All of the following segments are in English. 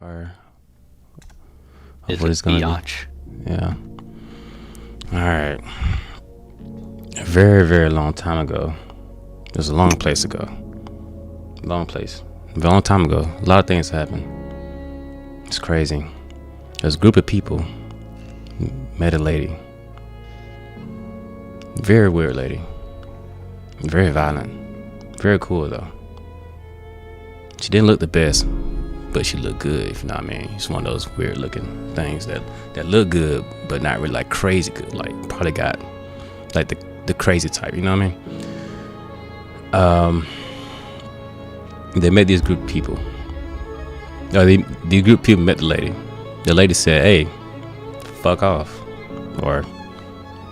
fire. Is What it it's gonna biatch? be. Yeah. Alright. A very, very long time ago. It was a long place ago. Long place. A long time ago. A lot of things happened. It's crazy. There's a group of people met a lady. Very weird lady. Very violent. Very cool though. She didn't look the best, but she looked good, if you know what I mean. It's one of those weird looking things that look good, but not really like crazy good. Like probably got like the crazy type, you know what I mean? They met these group of people. The group of people met the lady. The lady said, "Hey, fuck off, or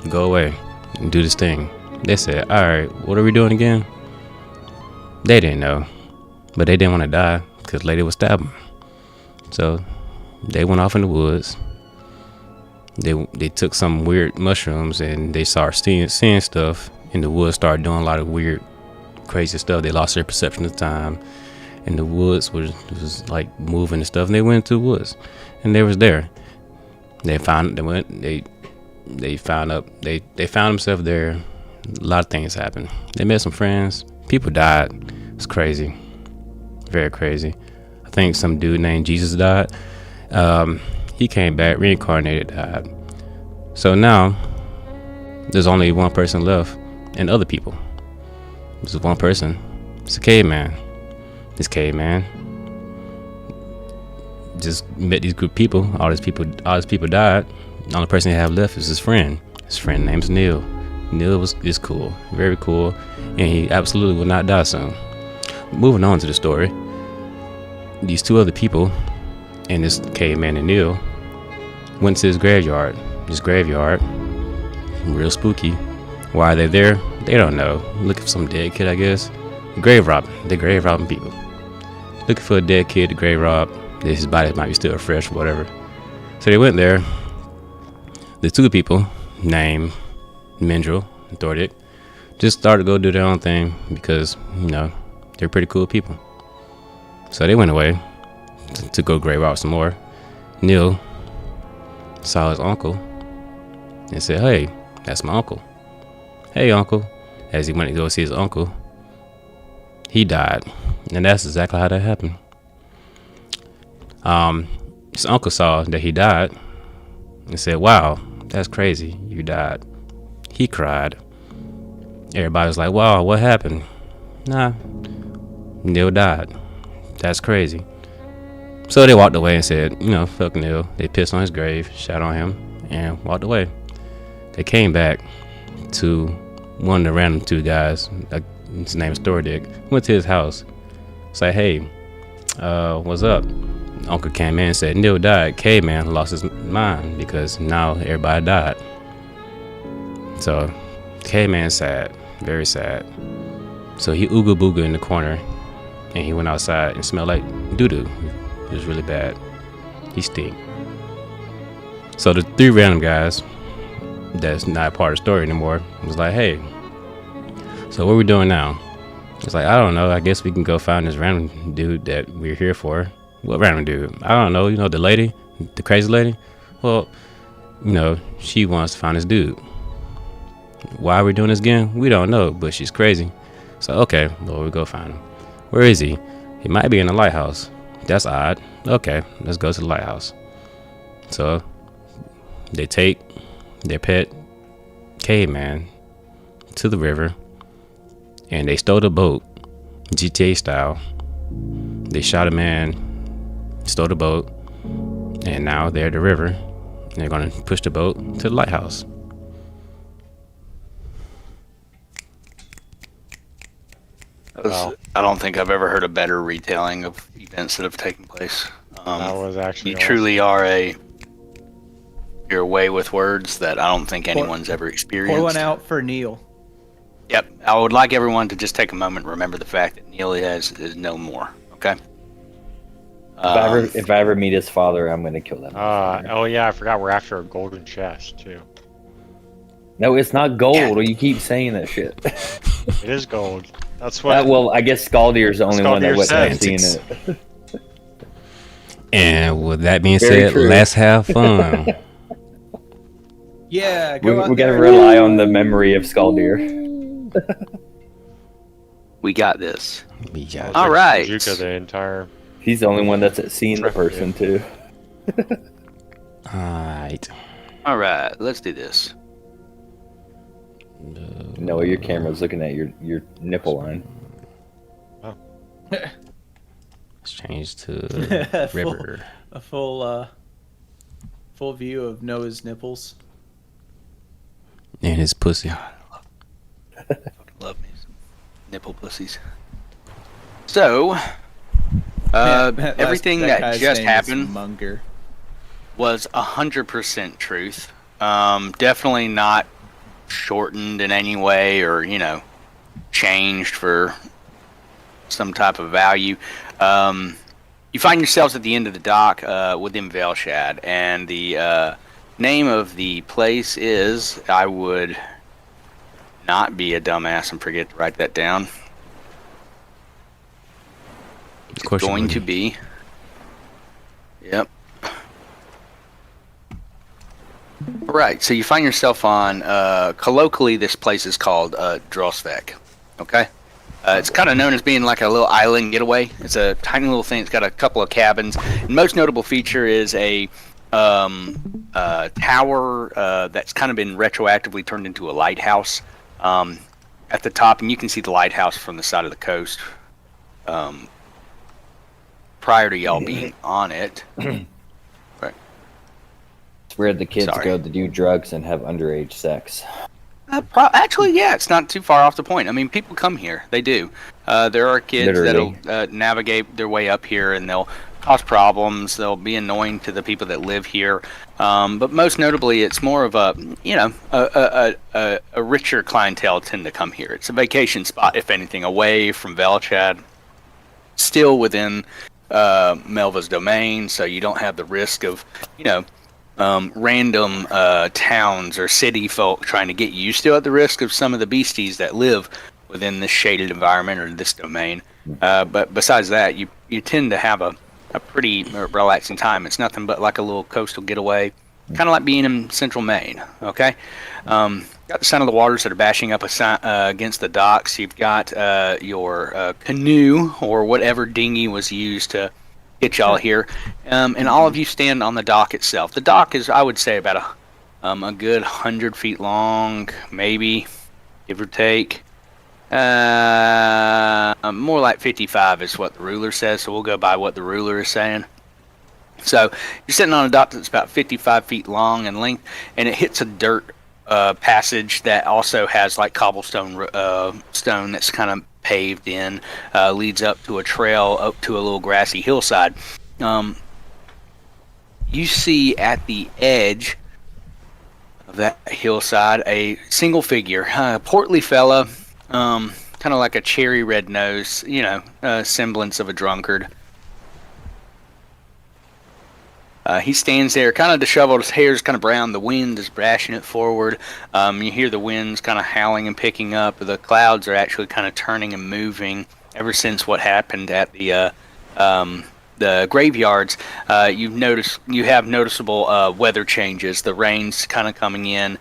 go away and do this thing." They said, "All right, what are we doing again?" They didn't know, but they didn't want to die because the lady was stabbing them. So they went off in the woods. They took some weird mushrooms and they started seeing stuff in the woods. Started doing a lot of weird, crazy stuff. They lost their perception of time, and the woods was like moving and stuff. And they went into the woods, and they was there. They found themselves there. A lot of things happened. They met some friends. People died. It's crazy, very crazy. I think some dude named Jesus died. He came back, reincarnated, died. So now there's only one person left, and other people. There's one person. It's a caveman. This caveman just met these group of people. All these people died. The only person he have left is his friend. His friend name's Neil. Neil is cool, very cool, and he absolutely will not die soon. Moving on to the story, these two other people and this caveman and Neil went to his graveyard. Real spooky. Why they're there, they don't know. Looking for some dead kid, I guess. Grave robbing. They're grave robbing people. Looking for a dead kid to grave rob. His body might be still fresh, whatever. So they went there. The two people named Mendril and Thordic just started to go do their own thing because, they're pretty cool people. So they went away to go grave rob some more. Neil saw his uncle and said, "Hey, that's my uncle. Hey, uncle." As he went to go see his uncle, he died. And that's exactly how that happened. His uncle saw that he died and said, "Wow, that's crazy. You died." He cried. Everybody was like, "Wow, what happened?" "Nah, Neil died. That's crazy." So they walked away and said, "Fuck Neil." They pissed on his grave, shat on him, and walked away. They came back to one of the random two guys. His name is Thordic. Went to his house. Say, "Hey, what's up?" Uncle came in and said, "Neil died. Caveman lost his mind because now everybody died." So Caveman's sad, very sad. So he ooga booga in the corner, and he went outside and smelled like doo-doo. It was really bad. He stink. So the three random guys that's not part of the story anymore was like, "Hey, so what are we doing now?" It's like, "I don't know. I guess we can go find this random dude that we're here for." "What random dude?" "I don't know. The lady, the crazy lady?" "Well, she wants to find this dude." "Why are we doing this again?" "We don't know, but she's crazy." So, okay, well, we go find him. "Where is he?" "He might be in the lighthouse." "That's odd." "Okay, let's go to the lighthouse." So they take their pet caveman to the river, and they stole the boat, GTA style. They shot a man, stole the boat, and now they're at the river, and they're going to push the boat to the lighthouse. I don't think I've ever heard a better retelling of events that have taken place. That was actually you awesome. truly are you're a way with words that I don't think anyone's ever experienced. Pour one out for Neil. Yep, I would like everyone to just take a moment and remember the fact that Neil is no more. Okay. If I ever meet his father, I'm gonna kill that. Oh yeah, I forgot we're after a golden chest too. No, it's not gold. You keep saying that shit. It is gold. That's what. Well, I guess Scaldier's the only one that Scaldir wasn't said. seen it. And with that being Very said, true. let's have fun. Yeah, We go out gotta there. rely on the memory of Skaldir. We got this. We got All right. Juka the entire. He's the only one that's seen the Traffic. person too. Alright. All right, let's do this. No, your camera's looking at your nipple line. Let's change to river. A full view of Noah's nipples. And his pussy. Fucking love me some nipple pussies. So, everything that guy's just name is happened Munger. was 100% truth. Definitely not shortened in any way or, changed for some type of value. You find yourselves at the end of the dock within Velshad, and the name of the place is, I would not be a dumbass and forget to write that down. It's course you going to wouldn't. be, yep. All right, so you find yourself on, colloquially this place is called Drosvek, okay? It's kind of known as being like a little island getaway. It's a tiny little thing. It's got a couple of cabins. And most notable feature is a tower that's kind of been retroactively turned into a lighthouse at the top, and you can see the lighthouse from the side of the coast prior to y'all being on it. Right. It's where the kids Sorry. go to do drugs and have underage sex. Actually, yeah, it's not too far off the point. I mean, people come here. They do. There are kids Literally. that'll navigate their way up here, and they'll cause problems. They'll be annoying to the people that live here. But most notably, it's more of a richer clientele tend to come here. It's a vacation spot, if anything, away from Velchad. Still within Melva's domain, so you don't have the risk of, random towns or city folk trying to get you. You still at the risk of some of the beasties that live within this shaded environment or this domain. But besides that, you tend to have a pretty relaxing time. It's nothing but like a little coastal getaway, kind of like being in central Maine, okay? Got the sound of the waters that are bashing up against the docks. You've got your canoe or whatever dinghy was used to get y'all here, and all of you stand on the dock itself. The dock is, I would say, about a good 100 feet long, maybe, give or take. More like 55 is what the ruler says, so we'll go by what the ruler is saying. So you're sitting on a dock that's about 55 feet long in length, and it hits a dirt passage that also has like cobblestone stone that's kind of paved in, leads up to a trail up to a little grassy hillside. You see at the edge of that hillside a single figure, a portly fella, kind of like a cherry red nose, semblance of a drunkard. He stands there, kind of disheveled. His hair is kind of brown. The wind is brashing it forward. You hear the winds kind of howling and picking up. The clouds are actually kind of turning and moving ever since what happened at the graveyards. You have noticeable weather changes. The rain's kind of coming in.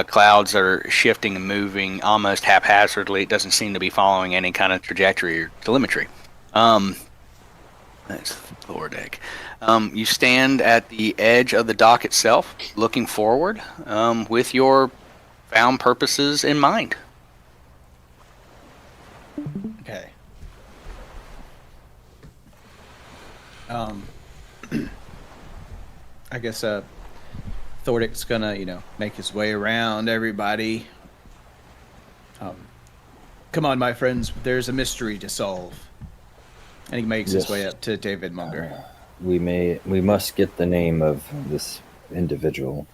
Clouds are shifting and moving almost haphazardly. It doesn't seem to be following any kind of trajectory or telemetry. That's the lower deck. You stand at the edge of the dock itself, looking forward, with your found purposes in mind. Okay. I guess Thordic's gonna, make his way around everybody. Come on, my friends, there's a mystery to solve. And he makes his Yes. way up to David Munger. We must get the name of this individual.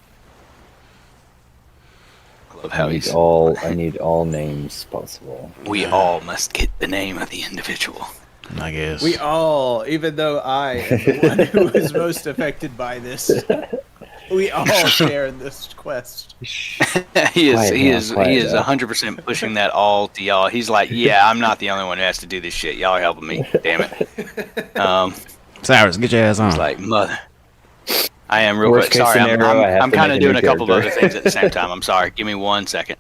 I love how he's. I need all names possible. We all must get the name of the individual. I guess. We all, even though I am the one who is most affected by this, we all share in this quest. He is 100% pushing that all to y'all. He's like, yeah, I'm not the only one who has to do this shit. Y'all are helping me. Damn it. Cyrus, get your ass on. It's like, mother. I am real Worst quick. case Sorry, scenario, I have I'm to kind make of a doing new a couple of other character. things at the same time. I'm sorry. Give me 1 second.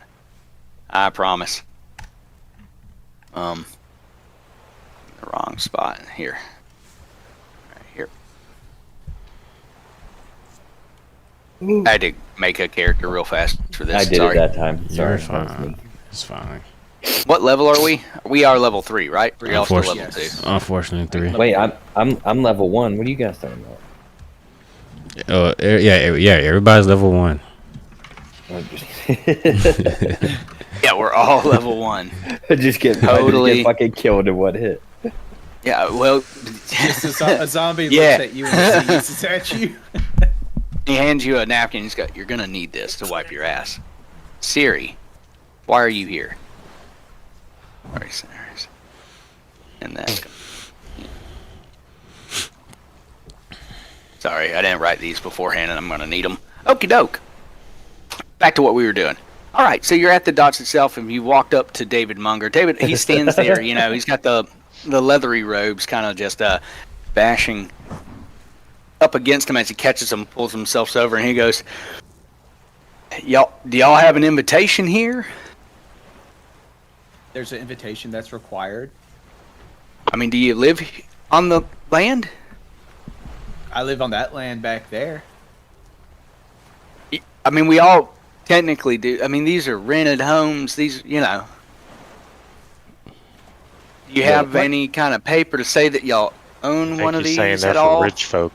I promise. The wrong spot here. Right here. I had to make a character real fast for this. I did Sorry. it that time. Sorry, You're that was fine. me. It's fine. What level are we? We are level 3, right? We're also level Unfortunately, 2. unfortunately, 3. Wait, I'm level 1. What are you guys talking about? Yeah. Everybody's level 1. I'm just, Yeah, we're all level 1. I just get Totally. fucking killed in one hit. Yeah, well, Just a zombie Yeah. looks at you and sneezes at you. he hands you a napkin. He's got, you're gonna need this to wipe your ass. Siri, why are you here? Sorry, Cyrus. And that. Sorry, I didn't write these beforehand, and I'm gonna need them. Okie doke. Back to what we were doing. All right, so you're at the docks itself, and you walked up to David Munger. David, he stands there. You know, he's got the leathery robes, kind of just bashing up against him as he catches him, pulls himself over, and he goes, "Y'all, do y'all have an invitation here? There's an invitation that's required. I mean, do you live on the land?" I live on that land back there. I mean, we all technically do. I mean, these are rented homes. These, you know. Do you have any kind of paper to say that y'all own one of he's saying these they're at for all? rich folk.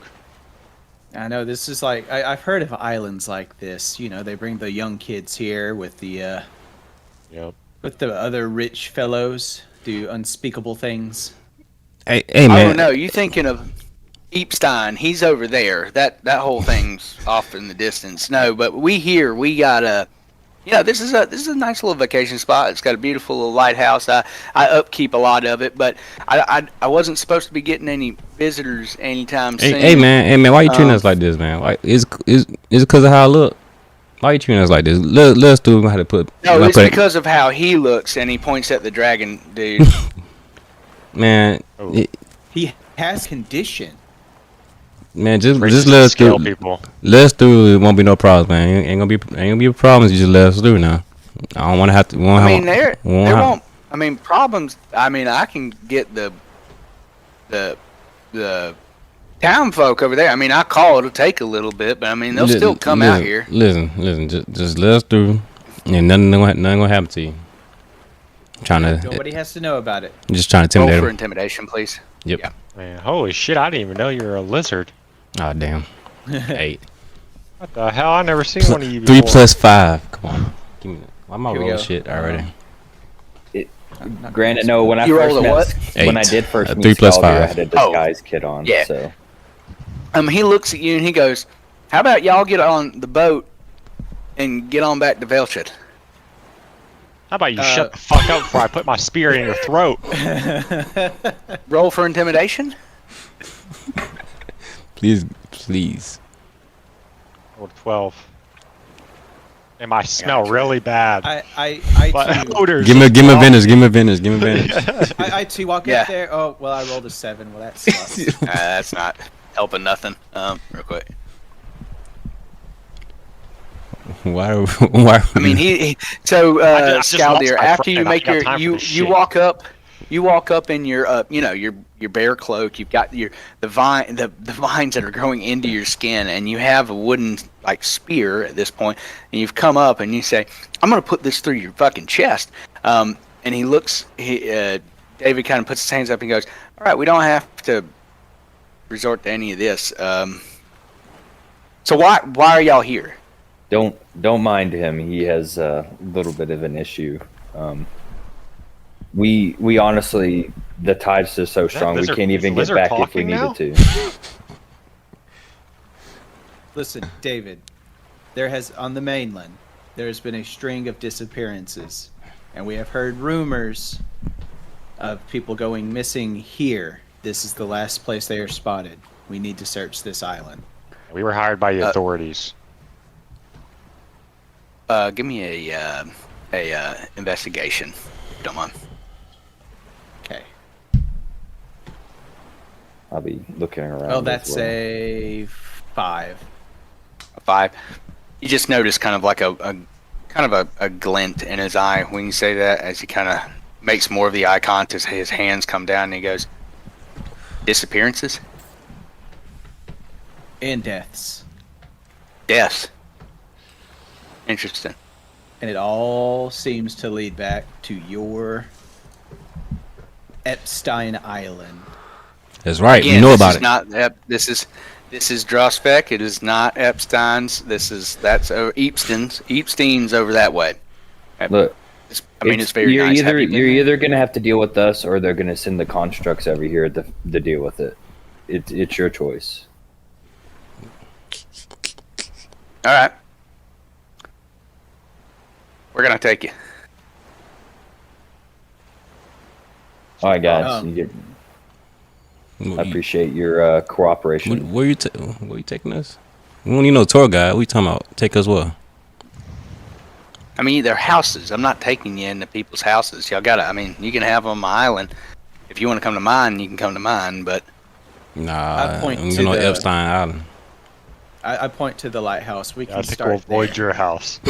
I know this is like I've heard of islands like this. You know, they bring the young kids here with the Yep. other rich fellows, do unspeakable things. Hey Oh man. no, you thinking of Eepstein? He's over there. That whole thing's off in the distance. No, but we got a. Yeah, this is a nice little vacation spot. It's got a beautiful little lighthouse. I upkeep a lot of it, but I wasn't supposed to be getting any visitors anytime soon. Hey man, why you treating us like this, man? Like, is it because of how I look? Why you treating us like this? Let's do how to put. No, it's because of how he looks, and he points at the dragon dude. Man, Oh. He has condition. man, just Racist let us scale do. people. Let us do. It won't be no problems, man. Ain't gonna be problems. You just let us do now. I don't want to have to. I mean, there won't. I mean, problems. I mean, I can get the town folk over there. I mean, I call it'll take a little bit, but I mean, they'll still come out here. Listen. Just let us do, and nothing gonna happen to you. I'm trying to. Nobody has to know about it. Just trying to Roll intimidate for him. intimidation, please. Yep. Yeah. Man, holy shit! I didn't even know you were a lizard. Oh damn. 8. What the hell? I never seen one of you before. 3 plus 5. Come on. Give me that. Why am I Here we rolling go. shit already? Granted, no. When I You first rolled a met, what? when I 8. did first 3 meet plus Scaldier, I 5. had a disguise kit on. Yeah. So He looks at you and he goes, "How about y'all get on the boat and get on back to Velchet?" How about you shut the fuck up before I put my spear in your throat? Roll for intimidation. Please. Rolled 12. And I smell really bad. I But too, odors. Give me advantage. I too walk Yeah. up there. Oh well, I rolled a 7. Well, that sucks. That's not helping nothing. Real quick. Why? I mean, so I just lost Scaldier, my after you friend. I make ain't got your time for you this you shit. walk up in your your bear cloak. You've got the vines that are growing into your skin, and you have a wooden like spear at this point. And you've come up and you say, "I'm gonna put this through your fucking chest." And he looks. David kind of puts his hands up and goes, "All right, we don't have to resort to any of this. So why are y'all here?" don't mind him. He has a little bit of an issue. We honestly, the tides are so strong we lizard- can't even get lizard back if we talking needed now? to. Listen, David, there has on the mainland there has been a string of disappearances, and we have heard rumors of people going missing here. This is the last place they are spotted. We need to search this island. We were hired by the authorities. Give me a investigation, if you don't mind. Okay. I'll be looking around. Oh, that's as well. a 5. A 5. You just notice kind of like a glint in his eye when you say that, as he kind of makes more of the eye contact. His hands come down and he goes, disappearances? And deaths. Deaths. Interesting. And it all seems to lead back to your Epstein Island. That's right. Again, you know this about is it. Not this is Drospec. It is not Epstein's. That's Epstein's. Epstein's over that way. Look, It's very you're nice. You're either gonna have to deal with us, or they're gonna send the constructs over here to deal with it. It's your choice. All right. We're gonna take you. All right, guys. I appreciate your cooperation. Where you taking us? We don't need no tour guide. What you talking about? Take us where? I mean, they're houses. I'm not taking you into people's houses. Y'all gotta. I mean, you can have them on my island. If you want to come to mine, you can come to mine. But Nah, point I'm to going to the- Epstein Island. I point to the lighthouse. We I can think start we'll avoid there. your house.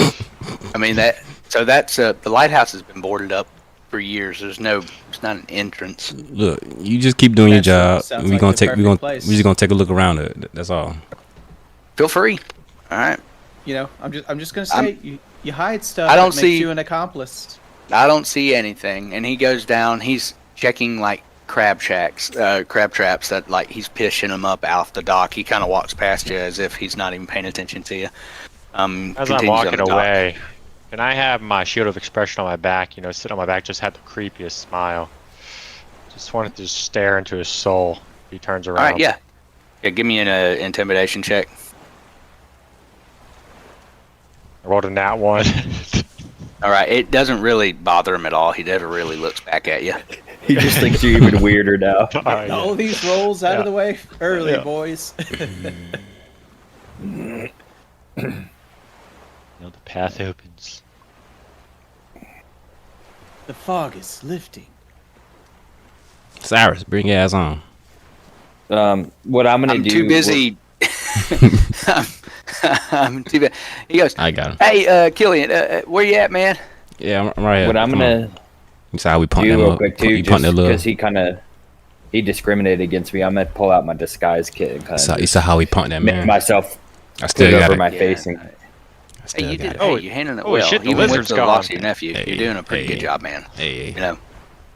I mean that. So that's the lighthouse has been boarded up for years. It's not an entrance. Look, you just keep doing your That job. sounds We like gonna the take. We perfect gonna. place. We just gonna take a look around it. That's all. Feel free. All right. You know, I'm just gonna say you hide stuff. I don't that makes see- you an accomplice. I don't see anything. And he goes down. He's checking like crab traps that like he's fishing them up off the dock. He kind of walks past you as if he's not even paying attention to you. As I'm continues on walking the dock. away, can I have my shield of expression on my back? You know, sit on my back, just had the creepiest smile. Just wanted to stare into his soul. He turns around. All right. Yeah. Yeah. Give me an intimidation check. I rolled a nat 1. All right. It doesn't really bother him at all. He never really looks back at you. He just thinks you're even weirder now. Yeah. All these rolls out of the way early, Yeah. boys. You know, the path opens. The fog is lifting. Cyrus, bring your ass on. What I'm gonna I'm do? too busy. I'm too busy. He goes, I got him. "Hey, Killian, where you at, man?" Yeah, I'm right here. What I'm Come on. gonna You saw how we punt do them real up. quick too, You just punt that little. because he discriminated against me. I'm gonna pull out my disguise kit and You saw how we punt that make man. myself I still put got over it. my Yeah. face and I Hey, still you got did. it. Oh, Hey, you handling it holy well. shit, the Even with lizard's the loss of gone. your nephew, Hey, you're doing a pretty hey. good job, man. Hey, You know,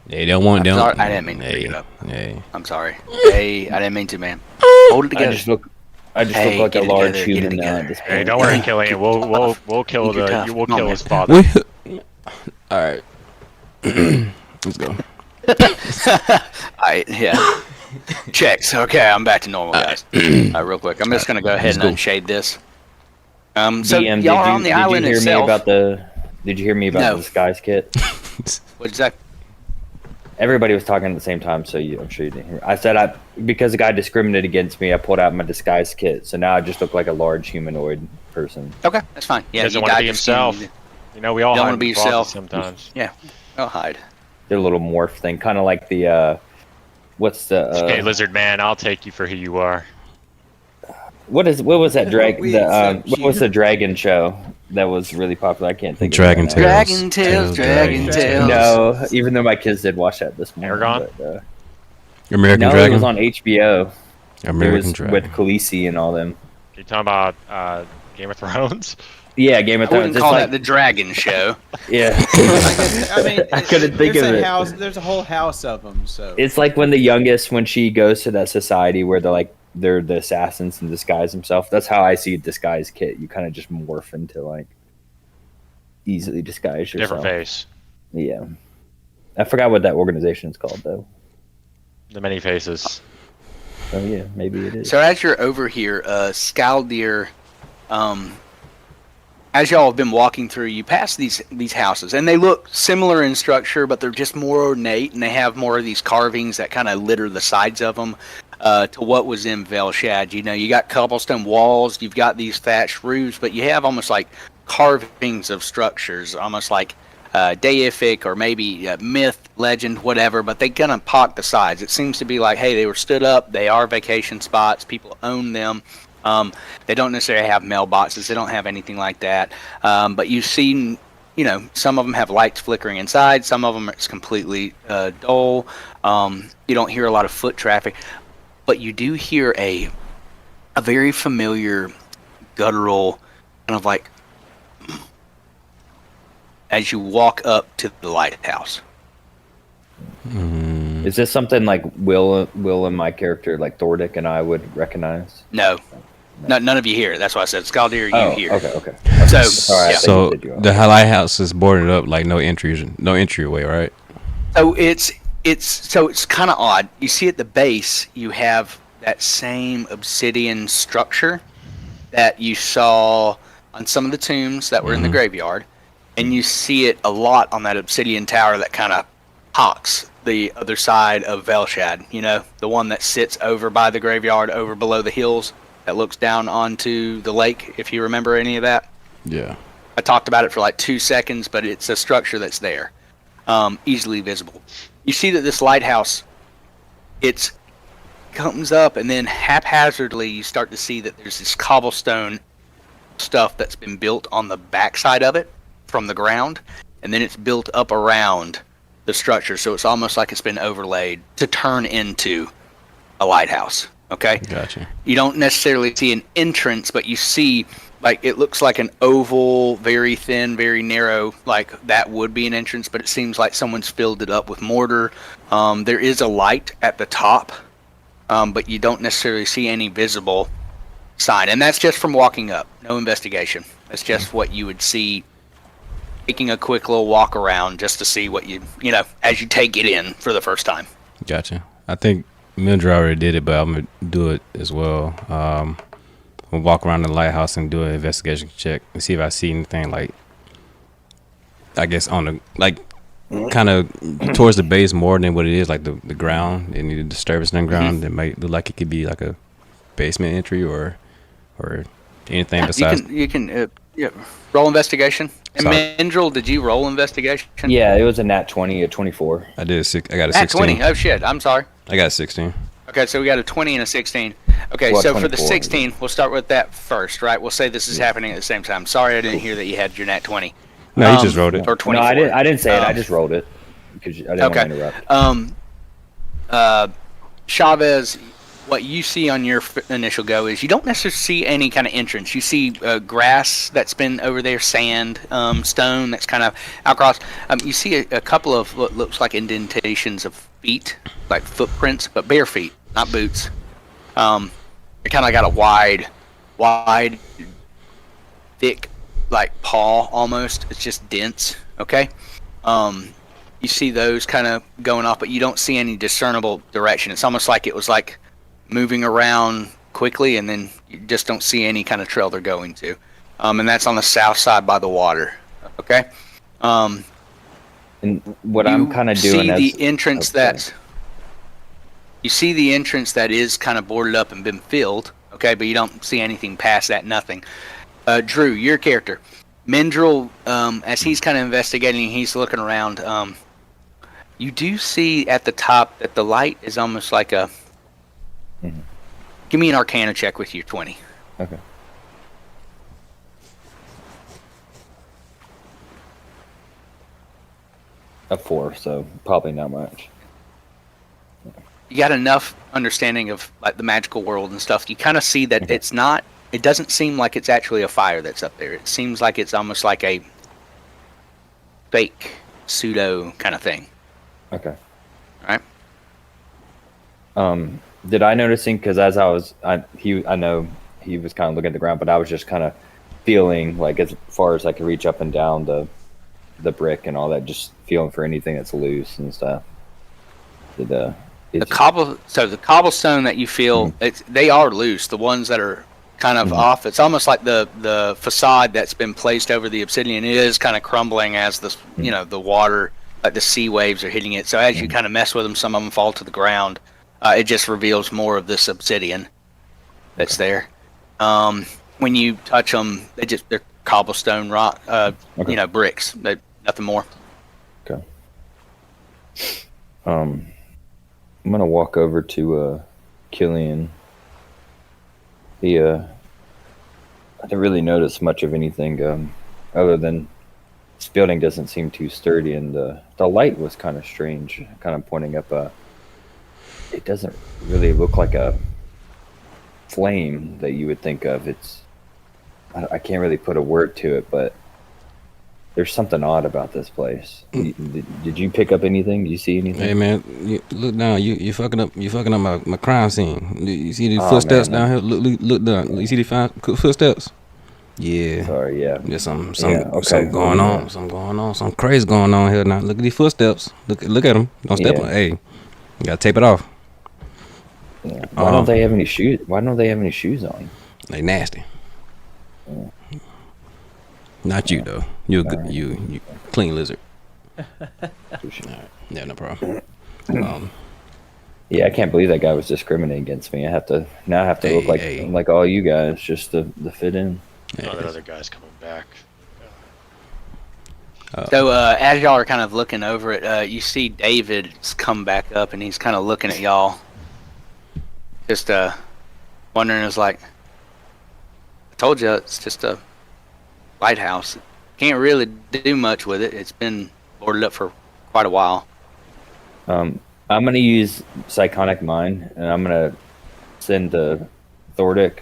they don't want. I'm They don't. sorry, I didn't mean to hey, bring it up. Hey, I'm sorry. Hey, I didn't mean to, man. Hold it I together. just look like Get a it large together, get it human now together. at this point. Hey, don't worry, Killian. We'll kill You're tough. we'll Come on, kill man. his father. all right. Let's go. Yeah. Checks. Okay, I'm back to normal, guys. Real quick, I'm just gonna go ahead and unshade this. So DM, y'all are on the island did you hear itself. Did you hear me about No. the disguise kit? What's that? Everybody was talking at the same time, so I'm sure you didn't hear. I said because the guy discriminated against me, I pulled out my disguise kit, so now I just look like a large humanoid person. Okay, that's fine. Yeah, He doesn't you want to died be just so himself. you- You know, we all Don't hide wanna be in closets yourself. sometimes. Yeah, I'll hide. Did a little morph thing, kind of like the what's the Hey, lizard man, I'll take you for who you are. what was that drag We the accept what was you. the dragon show that was really popular? I can't think Dragon of it right now. Tales. Dragon Tales, Dragon Dragon Tales. No, even though my kids did watch that this morning. Aragon? But, American no, Dragon. it was on HBO. American it was Dragon. with Khaleesi and all them. You talking about Game of Thrones? Yeah, Game of I wouldn't Thrones. call It's that the Dragon Show. yeah. I mean, I couldn't think there's of a it. house. There's a whole house of them. So It's like when the youngest, when she goes to that society where they're the assassins and disguise themselves. That's how I see disguise kit. You kind of just morph into like easily disguise yourself. Different face. Yeah, I forgot what that organization is called though. The many faces. Oh yeah, maybe it is. So as you're over here, Scaldir, as y'all have been walking through, you pass these houses, and they look similar in structure, but they're just more ornate, and they have more of these carvings that kind of litter the sides of them to what was in Velshad. You know, you got cobblestone walls, you've got these thatched roofs, but you have almost like carvings of structures, almost like deific or maybe myth, legend, whatever, but they kind of pock the sides. It seems to be like, hey, they were stood up. They are vacation spots. People own them. They don't necessarily have mailboxes. They don't have anything like that. But you've seen, some of them have lights flickering inside. Some of them it's completely dull. You don't hear a lot of foot traffic, but you do hear a very familiar guttural kind of like as you walk up to the lighthouse. Is this something like Will and my character, like Thordick and I, would recognize? No, none of you hear. That's why I said Skaldir. You hear? Okay. So, Sorry, yeah. So the lighthouse is boarded up, like no entryway, right? So it's kind of odd. You see at the base, you have that same obsidian structure that you saw on some of the tombs that were in the graveyard, and you see it a lot on that obsidian tower that kind of hawks the other side of Velshad. The one that sits over by the graveyard, over below the hills, that looks down onto the lake. If you remember any of that. Yeah. I talked about it for like 2 seconds, but it's a structure that's there, easily visible. You see that this lighthouse, it comes up, and then haphazardly you start to see that there's this cobblestone stuff that's been built on the backside of it from the ground, and then it's built up around the structure, so it's almost like it's been overlaid to turn into a lighthouse. Okay? Gotcha. You don't necessarily see an entrance, but you see, like, it looks like an oval, very thin, very narrow, like that would be an entrance, but it seems like someone's filled it up with mortar. There is a light at the top, but you don't necessarily see any visible sign, and that's just from walking up. No investigation. That's just what you would see, taking a quick little walk around just to see what as you take it in for the first time. Gotcha. I think Mildred already did it, but I'm gonna do it as well. We'll walk around the lighthouse and do an investigation check and see if I see anything, like, I guess on the, like, kind of towards the base more than what it is, like the ground, any disturbance in the ground that might look like it could be like a basement entry or anything besides. You can roll investigation. And Mendrel, did you roll investigation? Yeah, it was a nat 20, a 24. I got a 16. Nat 20. Oh shit! I'm sorry. I got a 16. Okay, so we got a 20 and a 16. Okay, Well, so 24. for the 16, we'll start with that first, right? We'll say this is happening at the same time. Sorry, I didn't hear that you had your nat 20. No, you just wrote it. Or 24. No, I didn't say it. I just rolled it because I didn't want to interrupt. Chavez, what you see on your initial go is you don't necessarily see any kind of entrance. You see grass that's been over there, sand, stone that's kind of across. You see a couple of what looks like indentations of feet, like footprints, but bare feet, not boots. It kind of got a wide, thick, like paw almost. It's just dense. Okay. You see those kind of going off, but you don't see any discernible direction. It's almost like it was like moving around quickly, and then you just don't see any kind of trail they're going to. And that's on the south side by the water. Okay. And what I'm kind of doing is the entrance you see the entrance that is kind of boarded up and been filled. Okay, but you don't see anything past that. Nothing. Drew, your character, Mendrel, as he's kind of investigating, he's looking around. You do see at the top that the light is almost like a. Give me an Arcana check with your 20. Okay. A 4, so probably not much. You got enough understanding of like the magical world and stuff. You kind of see that it's not. It doesn't seem like it's actually a fire that's up there. It seems like it's almost like a fake pseudo kind of thing. Okay. All right. Did I notice him? Because as I know he was kind of looking at the ground, but I was just kind of feeling like as far as I could reach up and down the brick and all that, just feeling for anything that's loose and stuff. The cobblestone that you feel, they are loose. The ones that are kind of off, it's almost like the facade that's been placed over the obsidian is kind of crumbling as the the water, like the sea waves are hitting it. So as you kind of mess with them, some of them fall to the ground. It just reveals more of this obsidian that's there. When you touch them, they're cobblestone rock, bricks. Nothing more. I'm gonna walk over to Killian. I didn't really notice much of anything other than this building doesn't seem too sturdy, and the light was kind of strange, kind of pointing up. It doesn't really look like a flame that you would think of. I can't really put a word to it, but there's something odd about this place. Did you pick up anything? Did you see anything? Hey man, look down. You fucking up. You fucking up my crime scene. You see the Oh, footsteps man, down here? Look down. You see the footsteps? Yeah. Sorry, yeah. There's something Okay. going on. Something going on. Something crazy going on here now. Look at these footsteps. Look at them. Don't step on. Hey, you gotta tape it off. Yeah. Why don't they have any shoes? Why don't they have any shoes on? They nasty. Not you though. You a good, you clean lizard. Alright. Yeah, no problem. Yeah, I can't believe that guy was discriminating against me. I have to look like all you guys just to fit in. Oh, that other guy's coming back. So as y'all are kind of looking over it, you see David's come back up, and he's kind of looking at y'all, just wondering. Is like, I told you, it's just a lighthouse. Can't really do much with it. It's been boarded up for quite a while. I'm gonna use Psychonic Mind, and I'm gonna send to Thordic.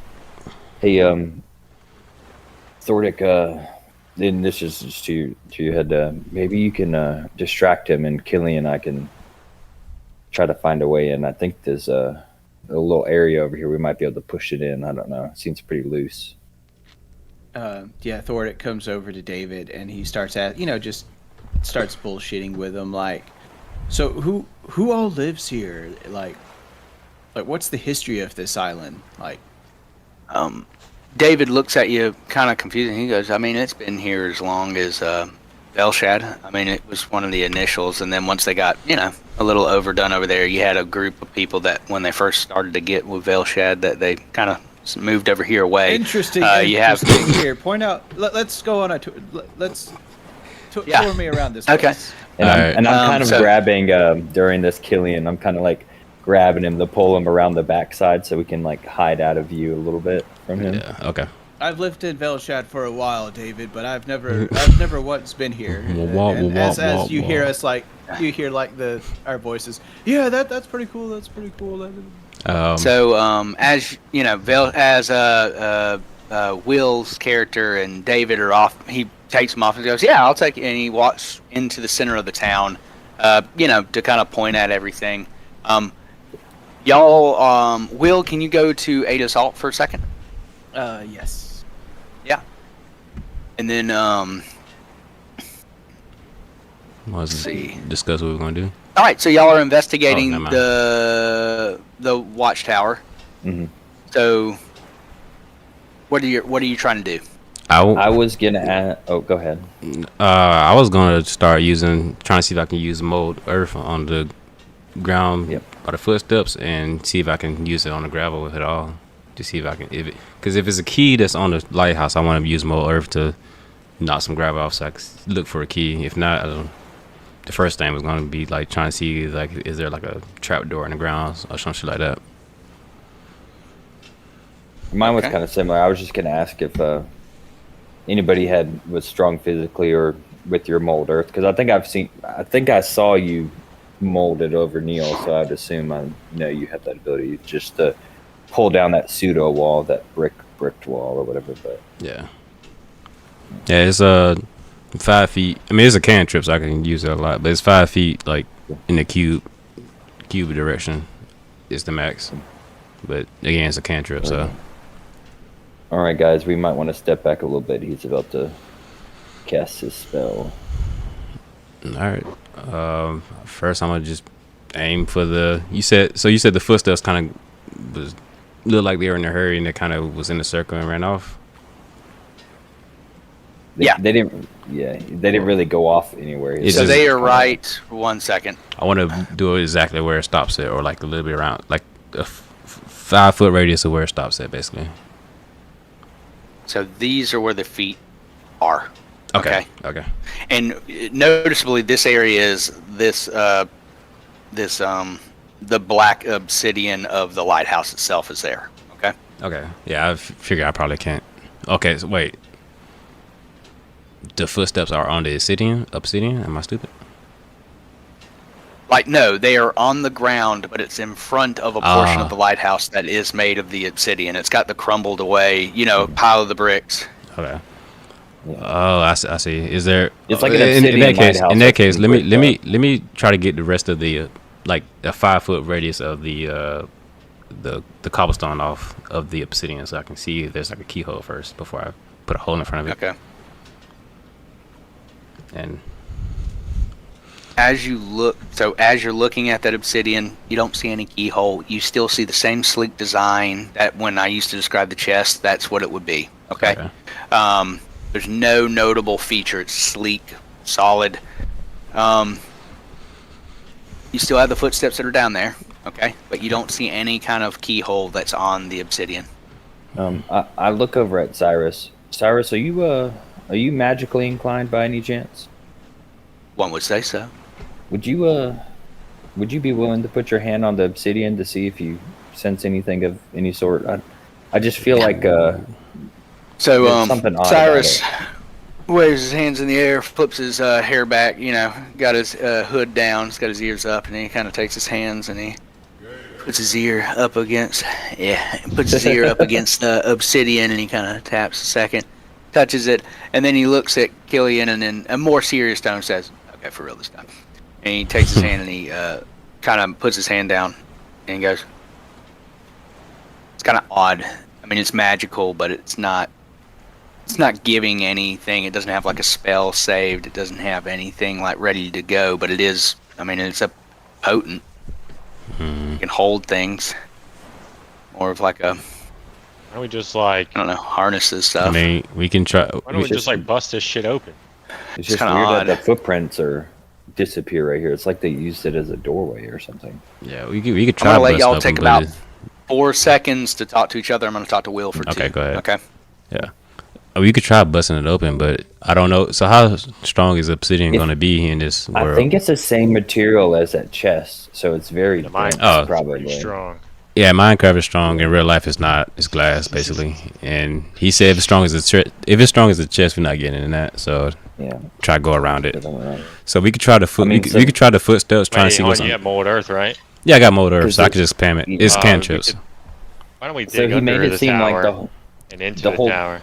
Hey, Thordic. Then this is just to your head. Maybe you can distract him, and Killian, I can try to find a way in. I think there's a little area over here we might be able to push it in. I don't know. It seems pretty loose. Thordic comes over to David and he starts just starts bullshitting with him, like, so who all lives here? Like what's the history of this island? Like, David looks at you kind of confused, and he goes, I mean, it's been here as long as Velshad. I mean, it was one of the initials, and then once they got, a little overdone over there, you had a group of people that when they first started to get with Velshad, that they kind of moved over here away. Interesting. You have here. Point out. Let's go on a tour. Tour me around this place. Okay. And I'm kind of grabbing during this Killian. I'm kind of like grabbing him to pull him around the backside so we can like hide out of view a little bit from him. Yeah. Okay. I've lived in Velshad for a while, David, but I've never once been here. As you hear us, like, you hear like our voices. Yeah, that's pretty cool. That's pretty cool. As you know, Will's character and David are off. He takes him off and goes, "Yeah, I'll take it." And he walks into the center of the town, to kind of point at everything. Y'all, Will, can you go to Aetus Alt for a second? Yes. Yeah. And then, Let's see. Discuss what we're gonna do. All right, so y'all are investigating never mind. the watchtower. Mm-hmm. So, what are you trying to do? I was gonna add. Oh, go ahead. I was gonna start trying to see if I can use mold earth on the ground by the footsteps, and see if I can use it on the gravel at all. To see if I can, because if it's a key that's on the lighthouse, I want to use mold earth to knock some gravel off, so I can look for a key. If not, the first thing was gonna be like trying to see like is there like a trap door in the ground or some shit like that. Mine was kind of similar. I was just gonna ask if anybody was strong physically or with your mold earth, because I think I saw you molded over Neil, so I'd assume you have that ability just to pull down that pseudo wall, that bricked wall or whatever. But yeah, it's 5 feet. I mean, it's a cantrip, so I can use it a lot, but it's 5 feet like in the cube direction is the max. But again, it's a cantrip, so. All right, guys, we might want to step back a little bit. He's about to cast his spell. All right. First, I'm gonna just aim for you said the footsteps kind of looked like they were in a hurry, and they kind of was in a circle and ran off. They didn't really go off anywhere. So they are right. 1 second. I want to do it exactly where it stops at, or like a little bit around, like a 5 foot radius of where it stops at, basically. So these are where the feet are. Okay. And noticeably, this area is this the black obsidian of the lighthouse itself is there. Okay. Okay. Yeah, I figure I probably can't. Okay, so wait. The footsteps are on the obsidian? Am I stupid? Like, no, they are on the ground, but it's in front of a portion of the lighthouse that is made of the obsidian. It's got the crumbled away, pile of the bricks. Okay. Oh, I see. Is there? It's like an in obsidian that case. lighthouse In that case, that's let been me try to get the rest of the like a 5-foot radius of the cobblestone off of the obsidian, so I can see if there's like a keyhole first before I put a hole in front of it. Okay. And as you're looking at that obsidian, you don't see any keyhole. You still see the same sleek design that when I used to describe the chest, that's what it would be. Okay. There's no notable feature. It's sleek, solid. You still have the footsteps that are down there, okay? But you don't see any kind of keyhole that's on the obsidian. I look over at Cyrus. Cyrus, are you magically inclined by any chance? One would say so. Would you be willing to put your hand on the obsidian to see if you sense anything of any sort? I just feel like so there's something odd Cyrus about waves his hands in the air, flips his hair back, got his hood down, he's got his ears up, and he kind of takes his hands and he puts his ear up against the obsidian, and he kind of taps a second, touches it, and then he looks at Killian and in a more serious tone says, "Okay, for real this time." And he takes his hand and he kind of puts his hand down and he goes, "It's kind of odd. I mean, it's magical, but it's not giving anything. It doesn't have like a spell saved. It doesn't have anything like ready to go, but it is, I mean, it's a potent. You can hold things. More of like a, Why don't we just like, I don't know, harnesses stuff. I mean, we can try. why don't we just like bust this shit open? It's just kinda weird odd. that the footprints disappear right here. It's like they used it as a doorway or something. Yeah, we could I'm try. gonna let bust y'all open, take but about it- 4 seconds to talk to each other. I'm gonna talk to Will for 2. Okay, go ahead. Okay. Yeah. We could try busting it open, but I don't know. So how strong is obsidian going to be in this world? I think it's the same material as that chest, so it's very Mine dense, Oh. probably. Pretty strong. Yeah, Minecraft is strong. In real life, it's not. It's glass, basically. And he said if it's strong as a chest, we're not getting in that. So Yeah. try to go around it. Doesn't matter. So we could try the foot. I mean, we could try the footsteps, trying to Wait, see hold what's on, you on. got mold earth, right? Yeah, I got mold earth, so I Because could just spam it. It's Oh, we cantrips. could- Why don't we dig So he under made the it seem like tower and into the the whole- tower?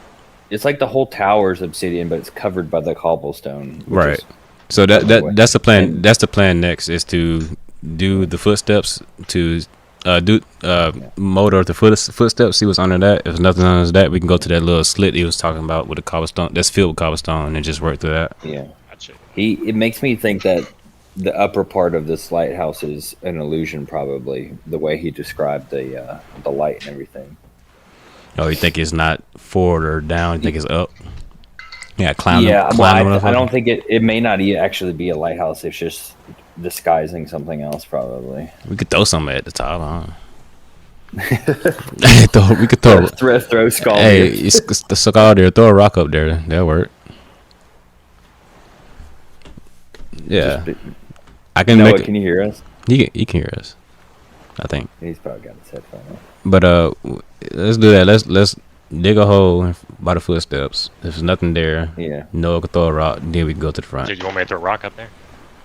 it's like the whole tower's obsidian, but it's covered by the cobblestone. which Right. is- So that's the plan. And- That's the plan next is to do the footsteps to do mold earth the footsteps. See what's under that. If nothing under that, we can go to that little slit he was talking about with the cobblestone. That's filled with cobblestone, and just work through that. Yeah. Gotcha. It makes me think that the upper part of this lighthouse is an illusion, probably the way he described the light and everything. Oh, you think it's not forward or down? You think it's up? Yeah, climb. Yeah, climb well, I don't think it may not actually be a lighthouse. It's just disguising something else, probably. We could throw something at the top, huh? we could throw. Throw skull. Hey, here. it's the skull there. Throw a rock up there. That'll work. Yeah, Just- I can Noah, make. can you hear us? He can hear us. I think. He's probably got his headphone on. But let's do that. Let's dig a hole by the footsteps. If there's nothing there, Yeah. Noah could throw a rock. Then we can go to the front. Dude, you want me to throw a rock up there?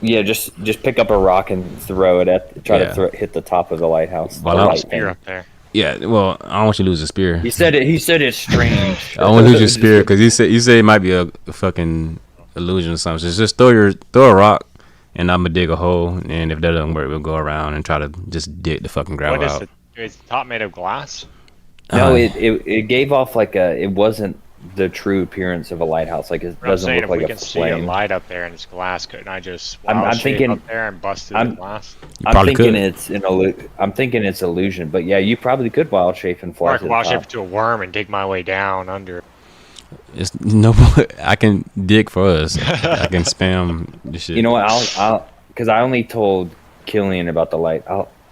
Yeah, just pick up a rock and throw it Yeah. to hit the top of the lighthouse. Well, the I'm- light Spear thing. up there. Yeah. Well, I don't want you to lose the spear. He said it's strange. I don't want to lose your spear because you say it might be a fucking illusion or something. So just throw a rock, and I'm gonna dig a hole. And if that doesn't work, we'll go around and try to just dig the fucking gravel What is out. it? Is the top made of glass? No, it gave off like it wasn't the true appearance of a lighthouse. Like it I'm doesn't saying look if like we a can see a flame. light up there and it's glass, couldn't I just I'm wild shape thinking- up there and bust through I'm- the glass? You I'm probably thinking could. I'm thinking it's illusion, but yeah, you probably could wild shape and Or fly I to could the wild shape top. it to a worm and dig my way down under. It's no. I can dig for us. I can spam the shit. You know what? I'll because I only told Killian about the light.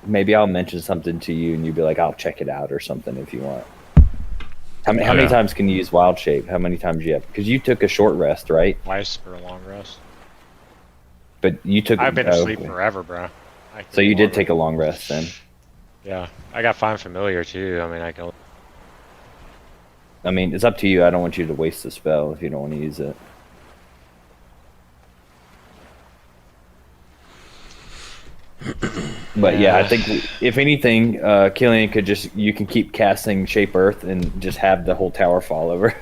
Maybe I'll mention something to you, and you'd be like, "I'll check it out" or something if you want. How many Okay. times can you use wild shape? How many times you have? Because you took a short rest, right? Twice for a long rest. But you took. I've been oh, asleep forever, bro. So you did take a long rest then. Yeah, I got Find Familiar too. I mean, I can. I mean, it's up to you. I don't want you to waste the spell if you don't want to use it. But yeah, I think if anything, Killian you can keep casting Shape Earth and just have the whole tower fall over.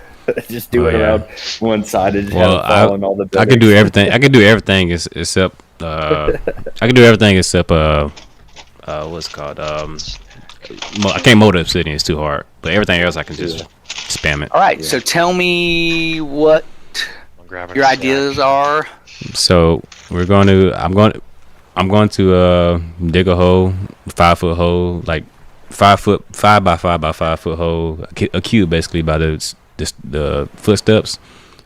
Just do it around one side and just have it fall on all the buildings. I can do everything. I can do everything except I can do everything except what's it called? I can't mold obsidian. It's too hard. But everything else I can just spam it. All right. So tell me what your ideas are. So I'm going to dig a hole, 5 foot hole, like 5 by 5 by 5 foot hole, a cube basically by the footsteps.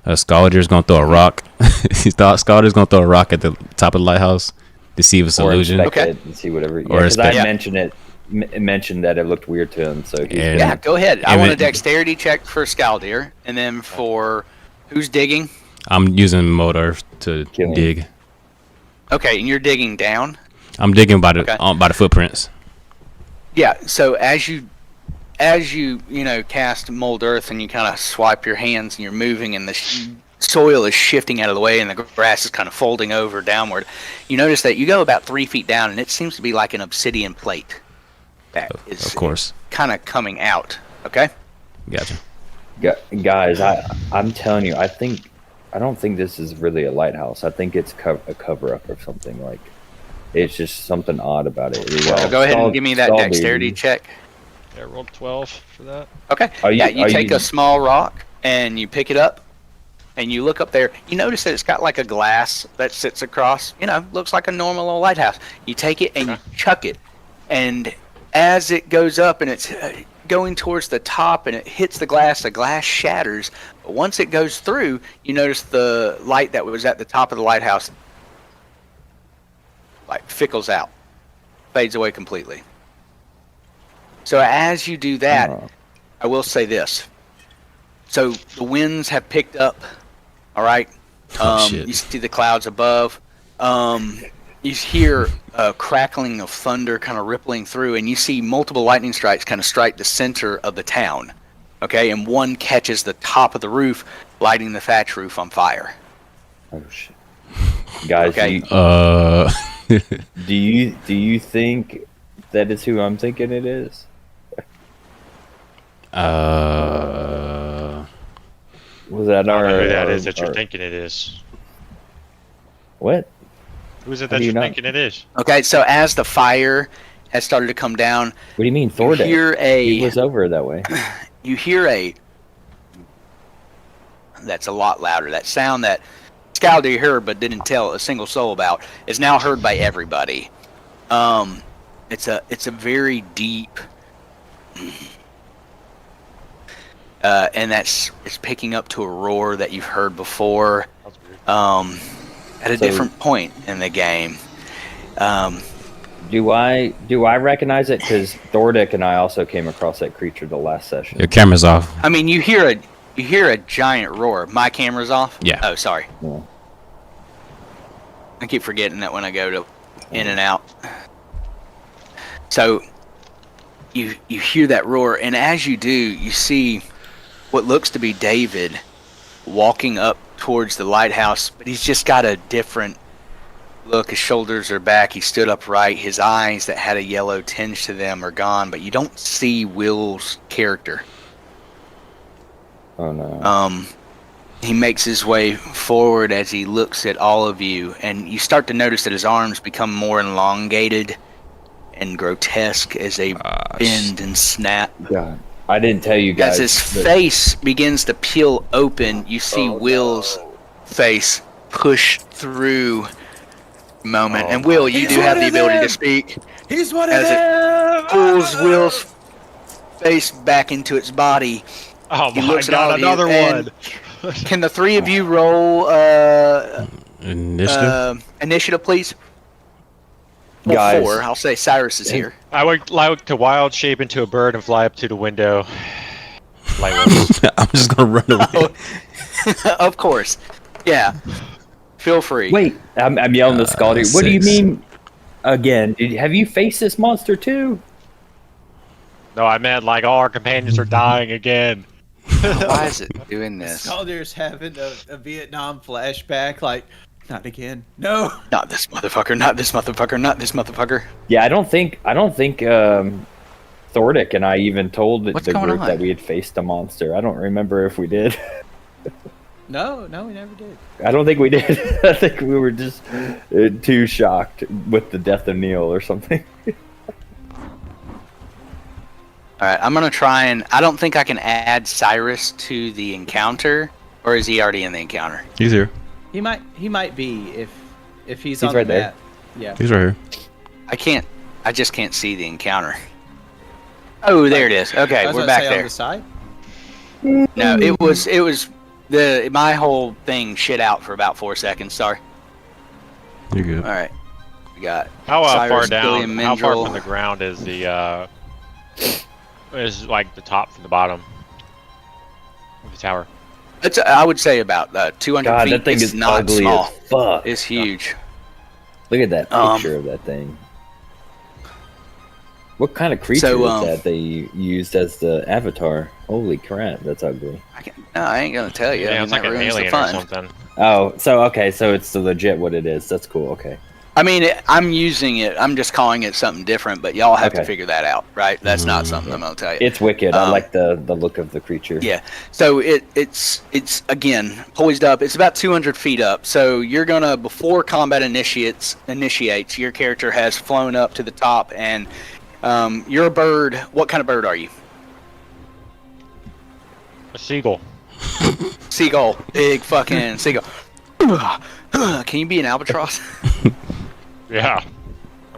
Scalder's gonna throw a rock. Scalder's gonna throw a rock at the top of the lighthouse to see if it's an illusion. Okay. And see whatever. Yeah, because I mentioned that it looked weird to him. So go ahead. I want a dexterity check for Scalder, and then for who's digging. I'm using Mold Earth to dig. Okay, and you're digging down. I'm digging by the footprints. Yeah. So as you cast Mold Earth and you kind of swipe your hands and you're moving and the soil is shifting out of the way and the grass is kind of folding over downward, you notice that you go about 3 feet down and it seems to be like an obsidian plate that is of course kind of coming out. Okay. Gotcha. Guys, I'm telling you, I don't think this is really a lighthouse. I think it's a cover-up or something. Like, it's just something odd about it. So go ahead and give me that dexterity check. Yeah, rolled 12 for that. Okay. You take a small rock and you pick it up and you look up there. You notice that it's got like a glass that sits across. Looks like a normal old lighthouse. You take it and you chuck it, and as it goes up and it's going towards the top and it hits the glass shatters. But once it goes through, you notice the light that was at the top of the lighthouse like fickles out, fades away completely. So as you do that, I will say this. So the winds have picked up, all right? You see the clouds above. You hear a crackling of thunder kind of rippling through, and you see multiple lightning strikes kind of strike the center of the town. Okay, and one catches the top of the roof, lighting the thatch roof on fire. Oh shit! Guys, okay. Do you think that is who I'm thinking it is? Was that I don't know who that is that you're thinking it is. What? Who is it that you're thinking it is? Okay, so as the fire has started to come down, what do you mean Thorday? He was over that way. You hear that's a lot louder. That sound that Scaldy heard but didn't tell a single soul about is now heard by everybody. It's a very deep, and it's picking up to a roar that you've heard before. At a different point in the game. Do I recognize it? Because Thordick and I also came across that creature the last session. Your camera's off. I mean, you hear a giant roar. My camera's off? Yeah. Oh, sorry. Yeah. I keep forgetting that when I go to in and out. So you hear that roar, and as you do, you see what looks to be David walking up towards the lighthouse, but he's just got a different look. His shoulders are back. He stood upright. His eyes that had a yellow tinge to them are gone, but you don't see Will's character. Oh no. He makes his way forward as he looks at all of you, and you start to notice that his arms become more elongated and grotesque as they bend and snap. God. I didn't tell you guys. As his face begins to peel open, you see Will's face push through moment. And Will, you do have the ability to speak. He's one of as them! It pulls Will's face back into its body. Oh He my looks at god, all of you, another and one! Can the three of you roll Initiative? Initiative, please? Well, Guys. 4. I'll say Cyrus is here. I would like to wild shape into a bird and fly up to the window. Lightweight. I'm just gonna run away. Of course. Yeah. Feel free. Wait, I'm yelling to Scaldy. What do you 6. mean? Again, have you faced this monster too? No, I meant like all our companions are dying again. Why is it doing this? Skaldir's having a Vietnam flashback. Like, not again. No. Not this motherfucker. Not this motherfucker. Not this motherfucker. Yeah, I don't think Thordic and I even told the What's group going on? that we had faced a monster. I don't remember if we did. No, we never did. I don't think we did. I think we were just too shocked with the death of Neil or something. All right, I'm gonna try and. I don't think I can add Cyrus to the encounter, or is he already in the encounter? He's here. He might be if he's He's on right the there. map. Yeah. He's right here. I can't. I just can't see the encounter. Oh, there it is. Okay, I was we're gonna back say there. On the side. No, it was my whole thing shit out for about 4 seconds. Sorry. You're good. All right, we got How far Cyrus, down? Gilliam, How far Mindrel. from the ground is the is like the top from the bottom of the tower? It's I would say about 200 God, feet. that thing It's is not ugly small. as fuck. It's huge. Look at that Um, picture of that thing. What kind of creature So, is that they used as the avatar? Holy crap, that's ugly. I ain't gonna tell you. Yeah, I mean, it's like that an ruins the alien or fun. something. Oh, so it's the legit what it is. That's cool. Okay. I mean, I'm using it. I'm just calling it something different, but y'all have to Okay. figure that out, right? That's not something I'm gonna tell you. It's wicked. I Um, like the look of the creature. Yeah. So it's again poised up. It's about 200 feet up. So you're gonna before combat initiates, your character has flown up to the top, and you're a bird. What kind of bird are you? A seagull. Seagull. Big fucking seagull. Can you be an albatross? Yeah.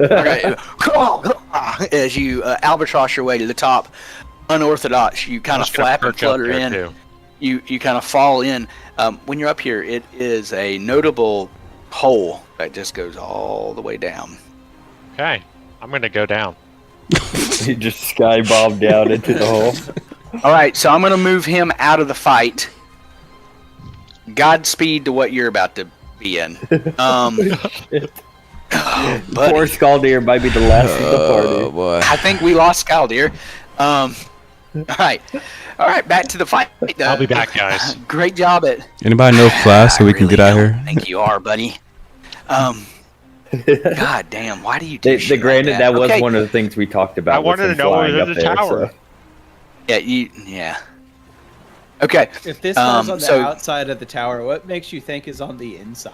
Okay. As you albatross your way to the top, unorthodox. You kind of Just gonna flap and perch up flutter there, in. too. You kind of fall in. When you're up here, it is a notable hole that just goes all the way down. Okay, I'm gonna go down. He just sky bombed down into the hole. All right, so I'm gonna move him out of the fight. Godspeed to what you're about to be in. Shit. Buddy, Poor Skaldir might be the last of the party. boy. I think we lost Skaldir. All right, back to the fight. I'll be back, guys. Great job at. Anybody know Flash so we can really get out don't here? think you are, buddy. God damn, why do you do shit Granted, like that was Okay. one of the things we talked about. I was wanted him to know what flying was in up the there, tower. so- Yeah. Okay. If this was on the so- outside of the tower, what makes you think is on the inside?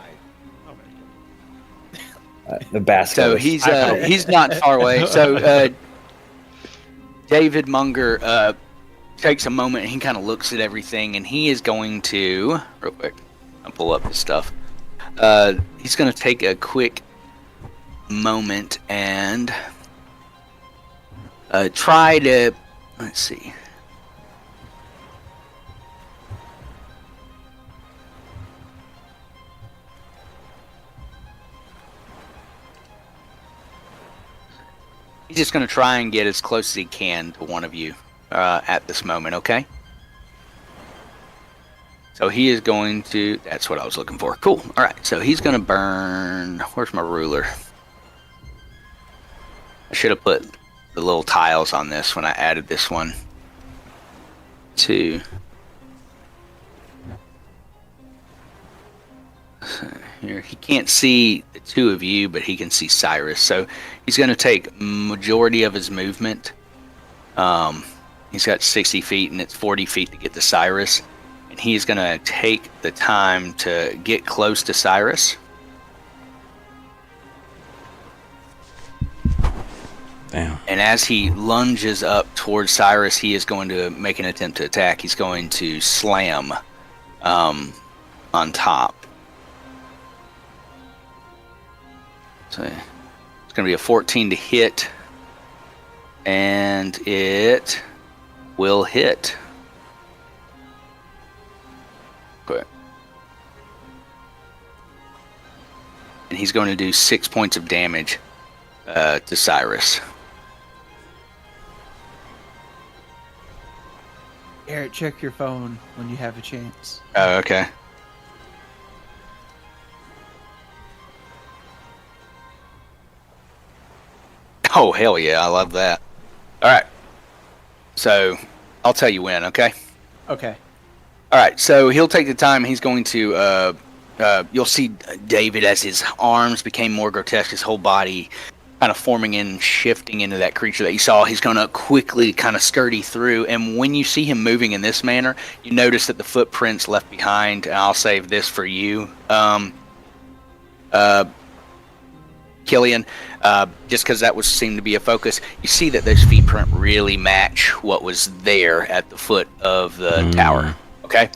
The basket. So he's not far away. So David Munger takes a moment and he kind of looks at everything, and he is going to real quick. I'll pull up his stuff. He's going to take a quick moment and try to let's see. He's just going to try and get as close as he can to one of you at this moment, okay? So he is going to... That's what I was looking for. Cool. All right, so he's going to burn... Where's my ruler? I should have put the little tiles on this when I added this one. Here, he can't see the two of you, but he can see Cyrus. So he's going to take majority of his movement. He's got 60 feet, and it's 40 feet to get to Cyrus. And he's going to take the time to get close to Cyrus. Damn. And as he lunges up towards Cyrus, he is going to make an attempt to attack. He's going to slam on top. So it's going to be a 14 to hit, and it will hit. Okay. And he's going to do 6 points of damage to Cyrus. Eric, check your phone when you have a chance. Oh, okay. Oh, hell yeah, I love that. All right. So, I'll tell you when, okay? Okay. All right, so he'll take the time. He's going to, you'll see David as his arms became more grotesque, his whole body kind of forming and shifting into that creature that you saw. He's going to quickly kind of scurry through, and when you see him moving in this manner, you notice that the footprints left behind, and I'll save this for you, Killian, just because that seemed to be a focus. You see that those feet print really match what was there at the foot of the tower. Okay,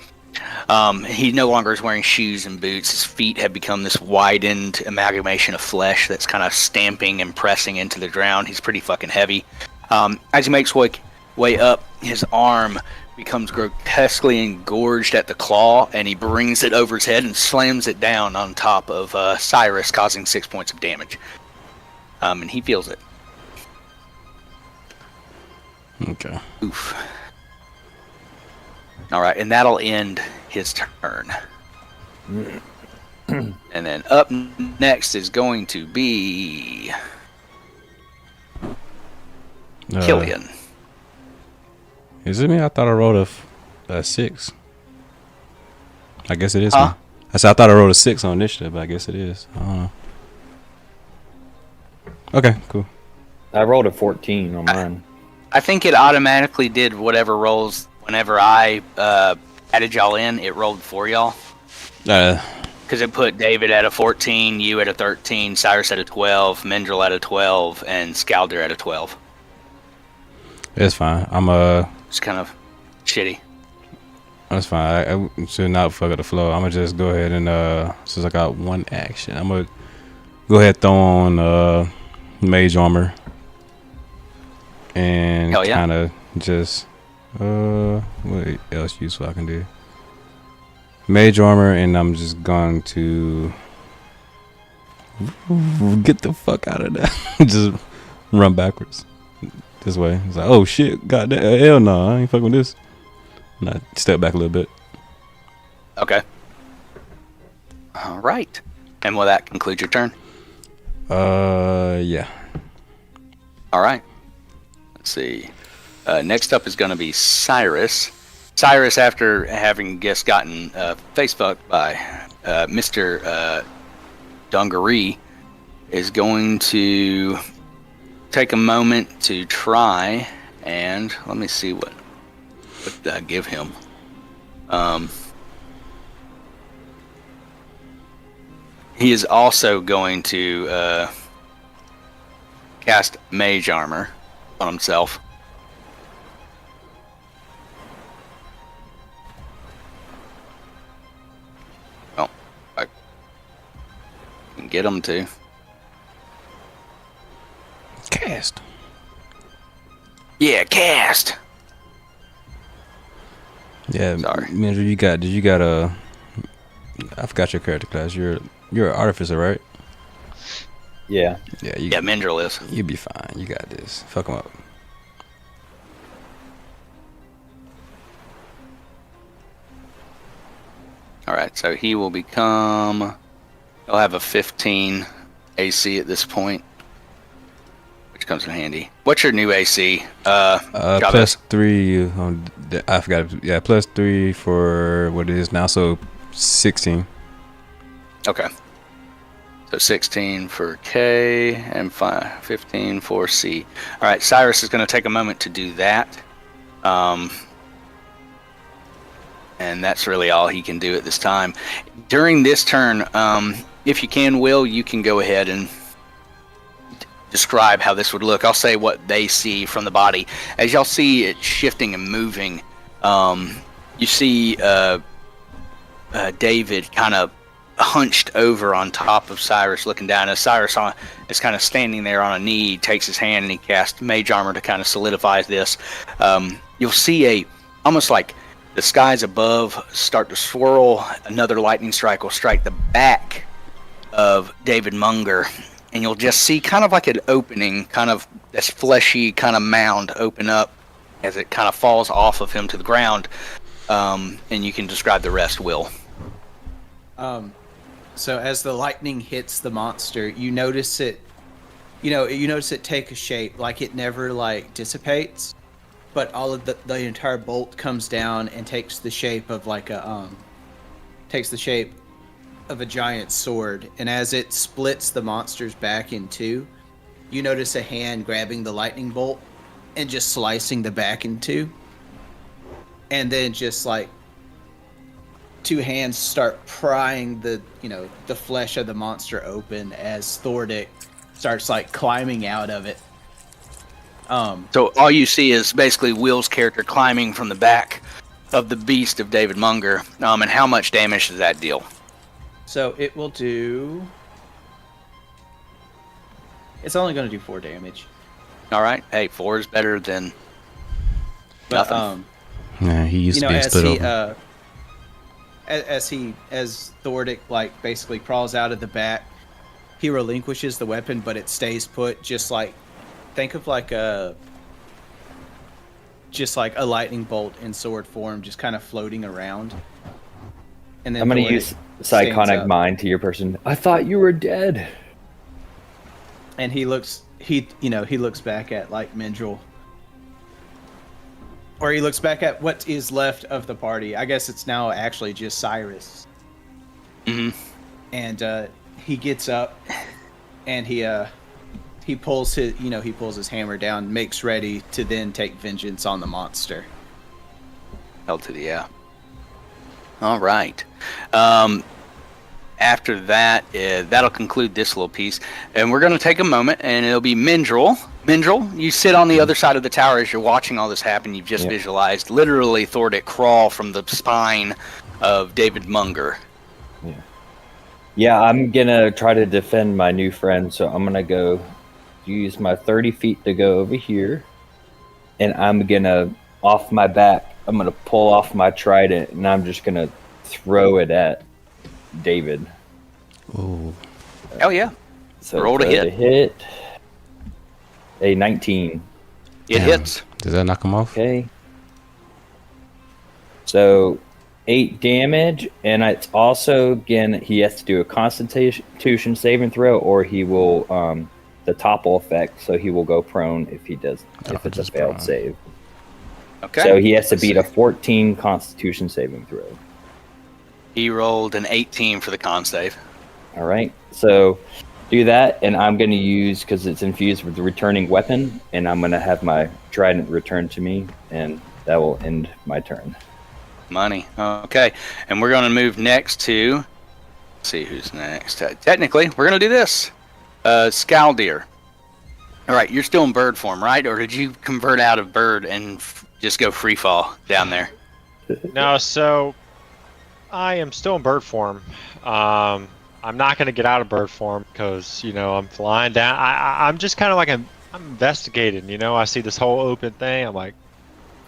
he no longer is wearing shoes and boots. His feet have become this widened amalgamation of flesh that's kind of stamping and pressing into the ground. He's pretty fucking heavy. As he makes way up, his arm becomes grotesquely engorged at the claw, and he brings it over his head and slams it down on top of Cyrus, causing 6 points of damage. And he feels it. Okay. Oof. All right, and that'll end his turn. And then up next is going to be Killian. Is it me? I thought I rolled a 6. I guess it is. Huh? I said I thought I rolled a 6 on initiative, but I guess it is. I don't know. Okay, cool. I rolled a 14 on mine. I think it automatically did whatever rolls whenever I added y'all in. It rolled for y'all because it put David at a 14, you at a 13, Cyrus at a 12, Mendrel at a 12, and Scalder at a 12. It's fine. It's kind of shitty. That's fine. I should not fuck up the flow. I'm gonna just go ahead and since I got one action, I'm gonna go ahead and throw on mage armor and kind of just what else useful I can do? Mage armor, and I'm just going to get the fuck out of there. Just run backwards this way. It's like, oh shit, goddamn, hell no, I ain't fucking with this. And I step back a little bit. Okay. All right. And will that conclude your turn? Yeah. All right. Let's see. Next up is going to be Cyrus. Cyrus, after having just gotten face fucked by Mr. Dungaree, is going to take a moment to try and let me see what did I give him. He is also going to cast Mage Armor on himself. Well, I can get him to. Cast. Yeah, cast. Yeah, sorry. Mendrel, did you got a? I forgot your character class. You're an artificer, right? Yeah. Yeah, Mendrel is. You'll be fine. You got this. Fuck him up. All right, so he will become. He'll have a 15 AC at this point, which comes in handy. What's your new AC? +3 on. I forgot. Yeah, +3 for what it is now. So 16. Okay. So 16 for K and 15 for C. All right, Cyrus is going to take a moment to do that. And that's really all he can do at this time. During this turn, if you can, Will, you can go ahead and describe how this would look. I'll say what they see from the body. As y'all see it shifting and moving, you see David kind of hunched over on top of Cyrus looking down. As Cyrus is kind of standing there on a knee, he takes his hand and he casts Mage Armor to kind of solidify this. You'll see almost like the skies above start to swirl. Another lightning strike will strike the back of David Munger, and you'll just see kind of like an opening, kind of this fleshy kind of mound open up as it kind of falls off of him to the ground. And you can describe the rest, Will. So as the lightning hits the monster, you notice it you notice it take a shape, like it never like dissipates, but all of the entire bolt comes down and takes the shape of like a giant sword. And as it splits the monster's back in two, you notice a hand grabbing the lightning bolt and just slicing the back in two. And then just like two hands start prying the flesh of the monster open as Thordic starts like climbing out of it. So all you see is basically Will's character climbing from the back of the beast of David Munger. And how much damage does that deal? So it will do. It's only going to do 4 damage. All right. Hey, 4 is better than nothing. Yeah, he used to be split over. As Thordic like basically crawls out of the back, he relinquishes the weapon, but it stays put. Just like think of like a lightning bolt in sword form, just kind of floating around. And then I'm going to Thordic use Psychonic up. Mind to your person. I thought you were dead. And he looks back at like Mindrel. Or he looks back at what is left of the party. I guess it's now actually just Cyrus. Mm-hmm. And he gets up and he pulls his hammer down, makes ready to then take vengeance on the monster. Hell to the yeah. All right. After that, that'll conclude this little piece. And we're going to take a moment, and it'll be Mindrel. Mindrel, you sit on the other side of the tower as you're watching all this happen. You've just visualized literally Thordic crawl from the spine of David Munger. Yeah, I'm going to try to defend my new friend, so I'm going to go use my 30 feet to go over here. And I'm going to, off my back, I'm going to pull off my trident, and I'm just going to throw it at David. Ooh. Oh, yeah. So roll to hit. A 19. It hits. Does that knock him off? Okay. So 8 damage, and it's also, again, he has to do a Constitution saving throw, or he will, the topple effect, so he will go prone if he does, if it's a failed save. Okay. So he has to beat a 14 Constitution saving throw. He rolled an 18 for the con save. All right. So do that, and I'm going to use, because it's infused with the returning weapon, and I'm going to have my trident returned to me, and that will end my turn. Money. Okay. And we're going to move next to, let's see who's next. Technically, we're going to do this. Scaldeer. All right. You're still in bird form, right? Or did you convert out of bird and just go free fall down there? No, so I am still in bird form. I'm not going to get out of bird form because, I'm flying down. I'm just kind of like I'm investigating, I see this whole open thing. I'm like,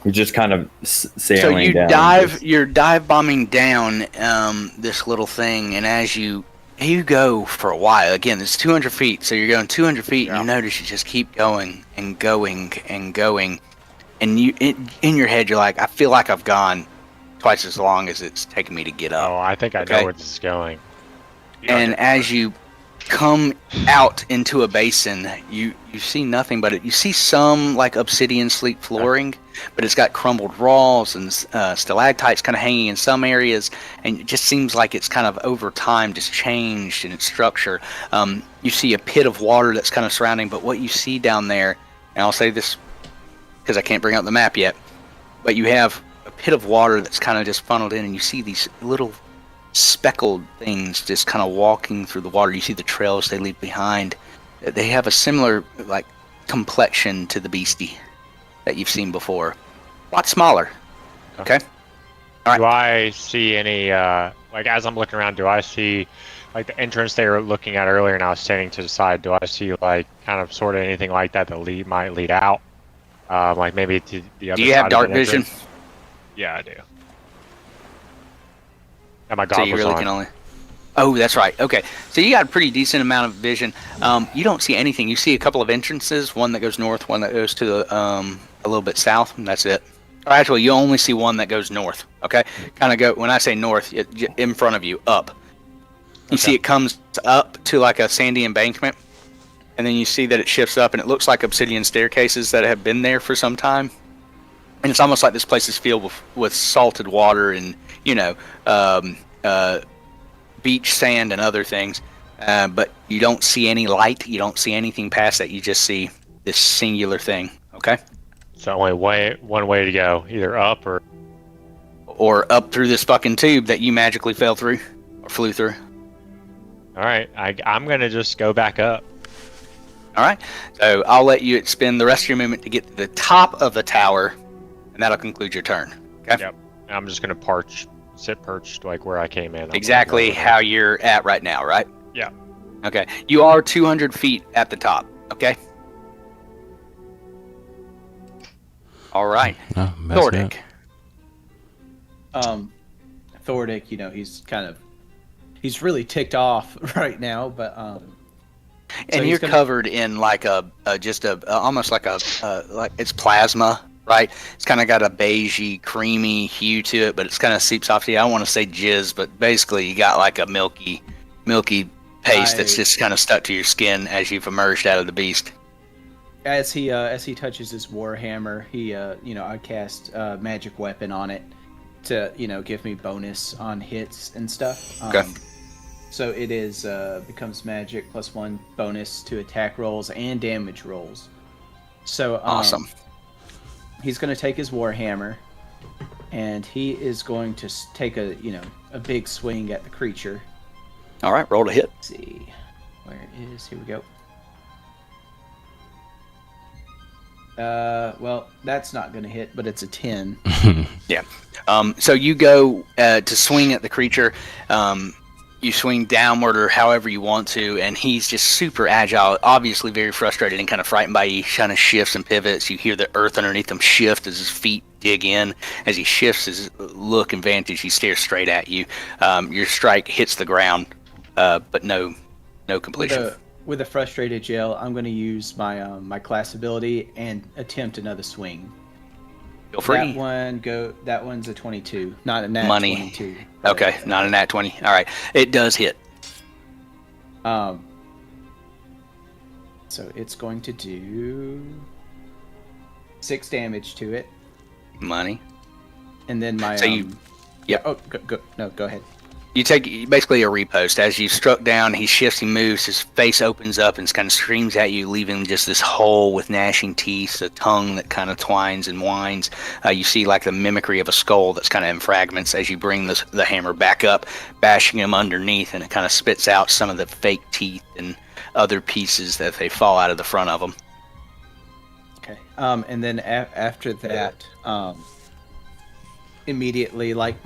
You're just kind of sailing so you down. you're dive bombing down this little thing, and as you go for a while, again, it's 200 feet, so you're going 200 feet, and you notice you just keep going and going and going, and you in your head, you're like, I feel like I've gone twice as long as it's taken me to get up. oh, I think I know where this is going. And as you come out into a basin, you see nothing but it. You see some like obsidian sleek flooring, but it's got crumbled walls and stalactites kind of hanging in some areas, and it just seems like it's kind of over time just changed in its structure. You see a pit of water that's kind of surrounding, but what you see down there, and I'll say this because I can't bring up the map yet, but you have a pit of water that's kind of just funneled in, and you see these little speckled things just kind of walking through the water. You see the trails they leave behind. They have a similar like complexion to the beastie that you've seen before. A lot smaller. Okay. All right. Do I see any, like as I'm looking around, do I see like the entrance they were looking at earlier and I was standing to the side, do I see like kind of sort of anything like that that might lead out? Like maybe to the other side. Do you have of dark the vision? entrance? Yeah, I do. And my So goggles you really on. can only. Oh, that's right. Okay, so you got a pretty decent amount of vision. You don't see anything. You see a couple of entrances. One that goes north. One that goes to the a little bit south. And that's it. Or actually, you only see one that goes north. Okay, kind of go. When I say north, in front of you, up. You see it comes up to like a sandy embankment, and then you see that it shifts up, and it looks like obsidian staircases that have been there for some time. And it's almost like this place is filled with salted water and, beach sand and other things. But you don't see any light. You don't see anything past that. You just see this singular thing. Okay? So only one way to go, either up or up through this fucking tube that you magically fell through or flew through. All right, I'm going to just go back up. All right. So I'll let you spend the rest of your movement to get to the top of the tower, and that'll conclude your turn. Okay? Yep. I'm just going to sit perched like where I came in. Exactly how you're at right now, right? Yeah. Okay. You are 200 feet at the top. Okay? All right. Oh, Thordic. Thordic, he's really ticked off right now, but and you're covered in like almost like like it's plasma, right? It's kind of got a beigey, creamy hue to it, but it's kind of seeps off to you. I don't want to say jizz, but basically you got like a milky paste that's just kind of stuck to your skin as you've emerged out of the beast. As he touches his warhammer, I cast magic weapon on it to give me bonus on hits and stuff. Okay. So it is becomes magic +1 bonus to attack rolls and damage rolls. So awesome. He's going to take his warhammer, and he is going to take a big swing at the creature. All right, roll to hit. Let's see, here we go. Well, that's not going to hit, but it's a 10. Yeah. So you go to swing at the creature. You swing downward or however you want to, and he's just super agile, obviously very frustrated and kind of frightened by you. He kind of shifts and pivots. You hear the earth underneath him shift as his feet dig in. As he shifts his look and vantage, he stares straight at you. Your strike hits the ground, but no completion. With a frustrated yell, I'm going to use my class ability and attempt another swing. Feel free. That one's a 22, not a nat Money. 22. Okay, not a nat 20. All right, it does hit. So it's going to do 6 damage to it. Money. And then my Yep. Oh, go ahead. You take basically a repost. As you struck down, he shifts, he moves, his face opens up and kind of screams at you, leaving just this hole with gnashing teeth, a tongue that kind of twines and winds. You see like the mimicry of a skull that's kind of in fragments as you bring the hammer back up, bashing him underneath, and it kind of spits out some of the fake teeth and other pieces that they fall out of the front of him. Okay. And then after that, immediately, like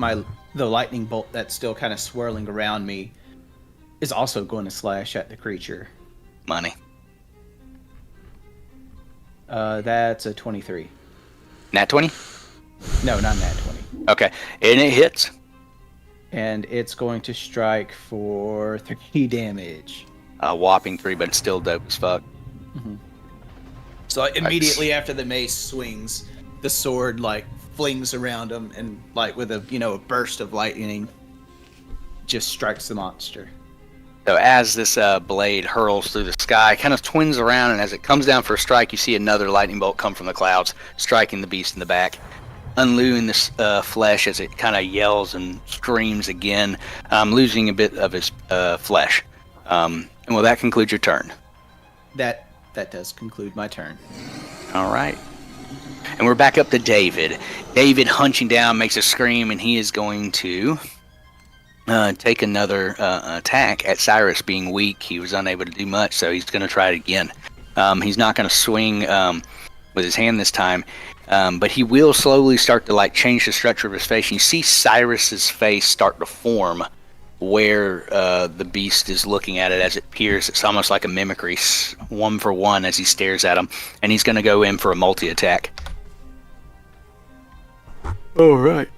the lightning bolt that's still kind of swirling around me is also going to slash at the creature. Money. That's a 23. Nat 20? No, not nat 20. Okay, and it hits. And it's going to strike for 3 damage. A whopping 3, but it's still dope as fuck. Mm-hmm. So immediately after the mace swings, the sword flings around him and with a burst of lightning just strikes the monster. So as this blade hurls through the sky, kind of twins around, and as it comes down for a strike, you see another lightning bolt come from the clouds, striking the beast in the back, unloosing this flesh as it kind of yells and screams again, losing a bit of his flesh. And will that conclude your turn? That does conclude my turn. All right. And we're back up to David. David, hunching down, makes a scream, and he is going to take another attack at Cyrus. Being weak, he was unable to do much, so he's going to try it again. He's not going to swing with his hand this time, but he will slowly start to change the structure of his face. And you see Cyrus's face start to form where the beast is looking at it as it peers. It's almost like a mimicry, 1 for 1 as he stares at him, and he's going to go in for a multi-attack. All right.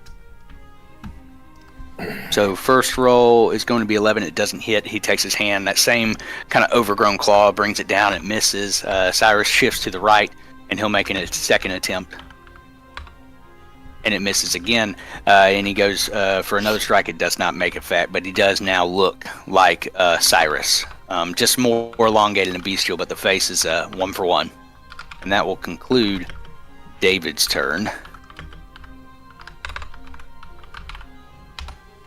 So first roll is going to be 11. It doesn't hit. He takes his hand. That same kind of overgrown claw brings it down. It misses. Cyrus shifts to the right, and he'll make a second attempt. And it misses again. And he goes for another strike. It does not make effect, but he does now look like Cyrus. just more elongated and bestial, but the face is 1-for-1. And that will conclude David's turn.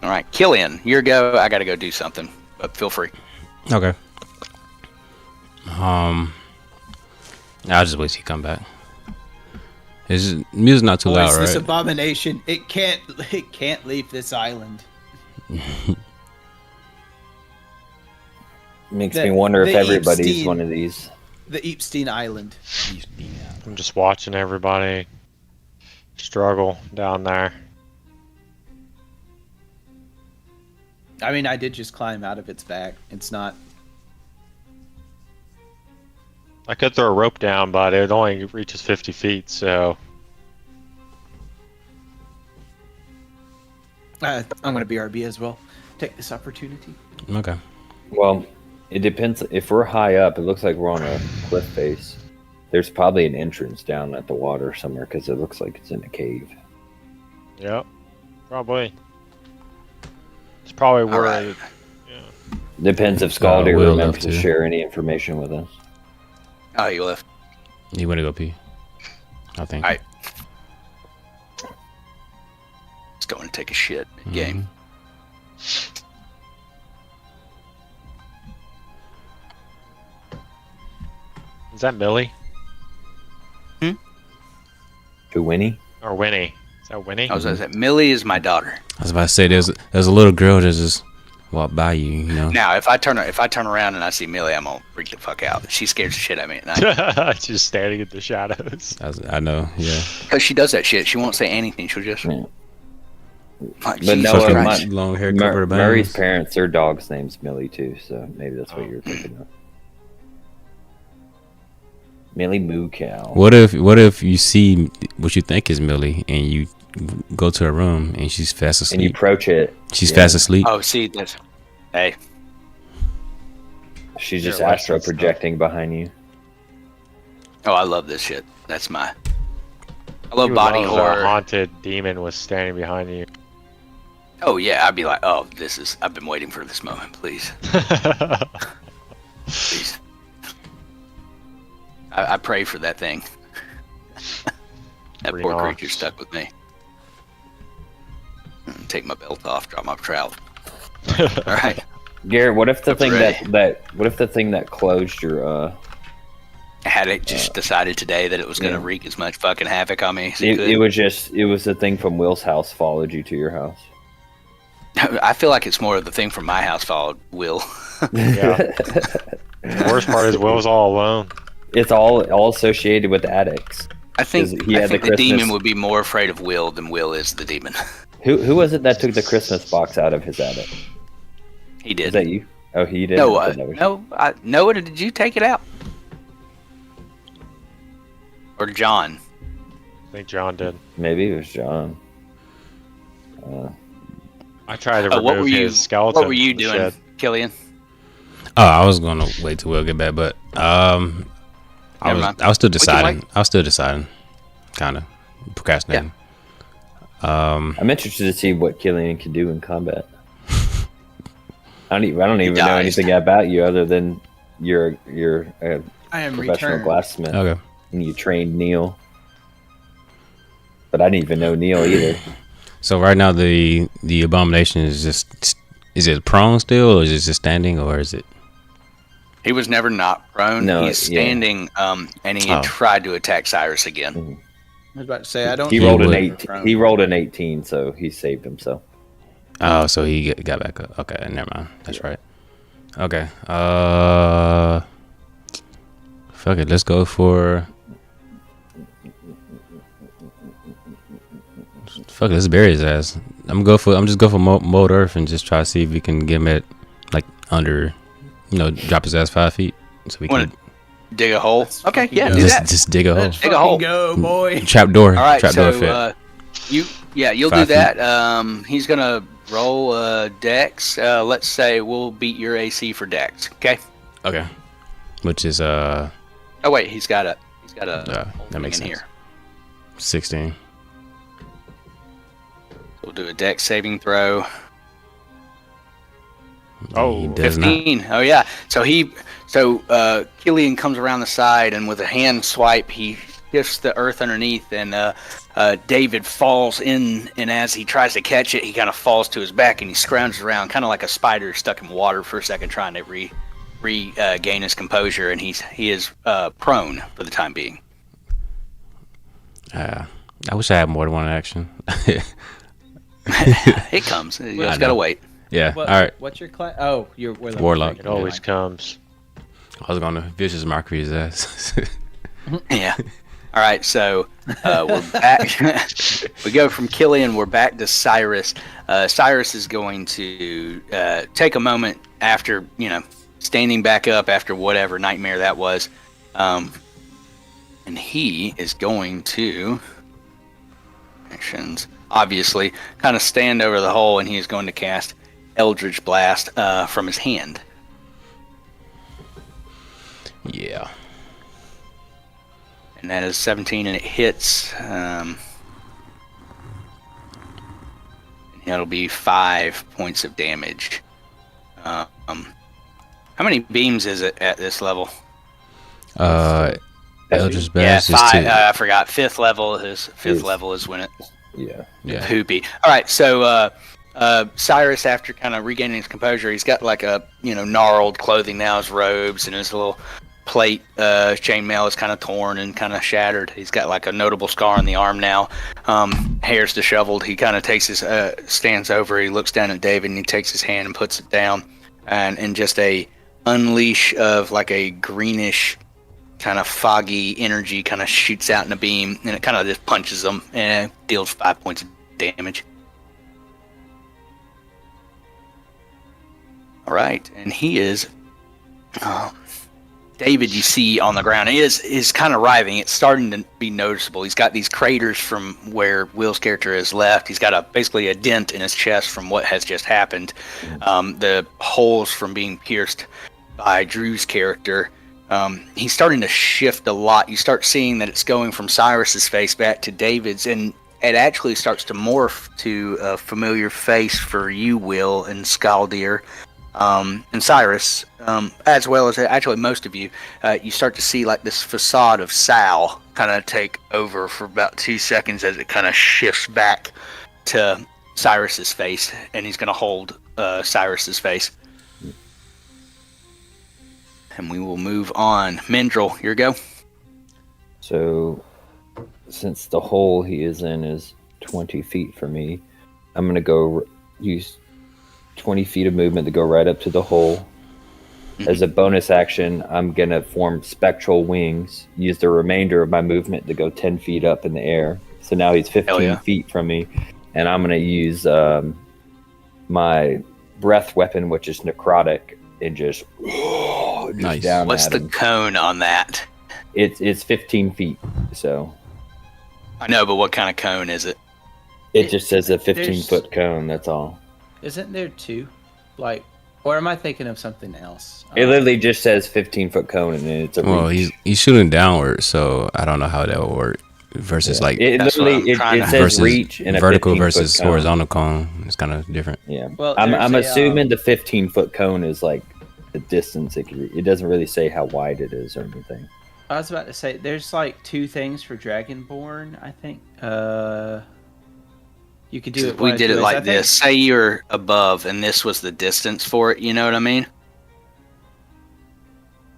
All right, Killian, your go. I got to go do something, but feel free. Okay. I'll just wait till you come back. Music's not too loud, This right? abomination, it can't leave this island. Makes The- me wonder if the everybody's Epstein- one of these. The Epstein Island. I'm just watching everybody struggle down there. I mean, I did just climb out of its back. It's not. I could throw a rope down, but it only reaches 50 feet, so... I'm going to BRB as well. Take this opportunity. Okay. Well, it depends. If we're high up, it looks like we're on a cliff face. There's probably an entrance down at the water somewhere because it looks like it's in a cave. Yep, probably. It's probably where... right. Depends if Scaldy Will remembers left to too. share any information with us. Oh, you left. You want to go pee? I think. All right. Let's go and take a shit game. Is that Millie? To Winnie? Or Winnie? Is that Winnie? I was going to say, Millie is my daughter. I was about to say there's a little girl that just walked by you, you know. Now, if I turn around and I see Millie, I'm gonna freak the fuck out. She scares the shit out of me at night Just standing in the shadows. I know, yeah. because she does that shit. She won't say anything. She'll just. Yeah. Like, But no, Jesus Fucking Christ. long hair covered her Murray's bangs. parents, their dog's name's Millie too, so maybe that's what you're thinking of. Millie Moo Cow. What if you see what you think is Millie and you go to her room and she's fast And you asleep? approach it. She's yeah. fast asleep. Oh, see this. Hey, She's just Yeah, astro that's stuff. projecting behind you. oh, I love this shit. That's my. I You love would body love if horror. A haunted demon was standing behind you. Oh yeah, I'd be like, oh, this is. I've been waiting for this moment. Please, please. I pray for that thing. That Green poor ox. creature stuck with me. Take my belt off, drop my trowel. All right. Garrett, what if the That's thing ready. what if the thing that closed your Had it just decided today that it was going to yeah. wreak as much fucking havoc on me as it could. it was the thing from Will's house followed you to your house. I feel like it's more of the thing from my house followed Will. Yeah. The worst part is Will's all alone. It's all associated with addicts. I think, He had the the demon Christmas- would be more afraid of Will than Will is the demon. Who was it that took the Christmas box out of his attic? He did. Is that you? Oh, he did. No, I thought that was you. no, Noah, did you take it out? Or John? I think John did. Maybe it was John. I tried to Oh, remove what were you? his skeleton. What were you from the doing, shed. Killian? Oh, I was gonna wait till Will get back, but I Never mind. was still We can deciding. wait. I was still deciding, kind of procrastinating. I'm interested to see what Killian can do in combat. I don't even know dies. anything about you other than you're a I am professional returned. blacksmith Okay. and you trained Neil. But I didn't even know Neil either. So right now the abomination is it prone still, or is it just standing, or is it? He was never not prone. No, He's yeah. standing, and he Oh. tried to attack Cyrus again. I was about to say I don't. He He rolled an would. 18. He rolled an 18, so he saved himself. Oh, so he got back up. Okay, never mind. That's right. Okay. Fuck it. Let's go for. Fuck it. Let's bury his ass. I'm just go for mold earth and just try to see if we can get him at like under, drop his ass 5 feet so we Wanna can dig a hole? Let's Okay, fucking yeah, go. do that. just dig a hole. Let's Dig a hole. fucking go, boy. Trap door. All right, Trap door so fit. you'll 5 do that. He's gonna roll Dex. Let's say we'll beat your AC for Dex. Okay. Okay. Which is Oh wait, he's got a that thing makes in sense. here. 16. We'll do a Dex saving throw. Oh, he does not. 15. Oh yeah. So Killian comes around the side, and with a hand swipe, he shifts the earth underneath, and David falls in. And as he tries to catch it, he kind of falls to his back, and he scrounges around, kind of like a spider stuck in water for a second, trying to regain his composure. And he is prone for the time being. I wish I had more than one action. It comes. You just gotta wait. Yeah. All right. What's your class? Oh, you're Warlock. It always comes. I was gonna vicious mockery his ass. Yeah. All right. So we're back. We go from Killian. We're back to Cyrus. Cyrus is going to take a moment after standing back up after whatever nightmare that was, and he is going to actions. Obviously, kind of stand over the hole, and he is going to cast Eldritch Blast from his hand. Yeah. And that is 17, and it hits. That'll be 5 points of damage. How many beams is it at this level? Eldritch Blast is 5. 2. I forgot. Fifth level is when it. Yeah. Poopy. All right, so Cyrus, after kind of regaining his composure, he's got like a gnarled clothing now, his robes and his little plate chainmail is kind of torn and kind of shattered. He's got like a notable scar on the arm now. Hair's disheveled. He kind of takes his stands over. He looks down at David and he takes his hand and puts it down, and just a unleash of like a greenish kind of foggy energy kind of shoots out in a beam, and it kind of just punches him and deals 5 points of damage. All right, and he is David. You see on the ground is kind of writhing. It's starting to be noticeable. He's got these craters from where Will's character has left. He's got basically a dent in his chest from what has just happened. The holes from being pierced by Drew's character. He's starting to shift a lot. You start seeing that it's going from Cyrus's face back to David's, and it actually starts to morph to a familiar face for you, Will, and Skaldir, and Cyrus, as well as actually most of you. You start to see like this facade of Sal kind of take over for about 2 seconds as it kind of shifts back to Cyrus's face, and he's going to hold Cyrus's face. And we will move on. Mendril, your go. So, since the hole he is in is 20 feet from me, I'm going to go use 20 feet of movement to go right up to the hole. As a bonus action, I'm going to form spectral wings, use the remainder of my movement to go 10 feet up in the air. So now he's 15 feet from me. And I'm going to use my breath weapon, which is necrotic, and just nice. Down. What's the cone on that? It's 15 feet. So I know, but what kind of cone is it? It just says a 15-foot cone. That's all. Isn't there two? Like, or am I thinking of something else? It literally just says 15-foot cone, and it's a reach. Well, he's shooting downward, so I don't know how that would work. Versus like it literally it says reach and vertical a versus cone. horizontal cone. It's kind of different. Yeah. Well, I'm assuming the 15-foot cone is like the distance it doesn't really say how wide it is or anything. I was about to say there's like two things for Dragonborn. I think you could do it. We did it like this. Say you're above, and this was the distance for it. You know what I mean?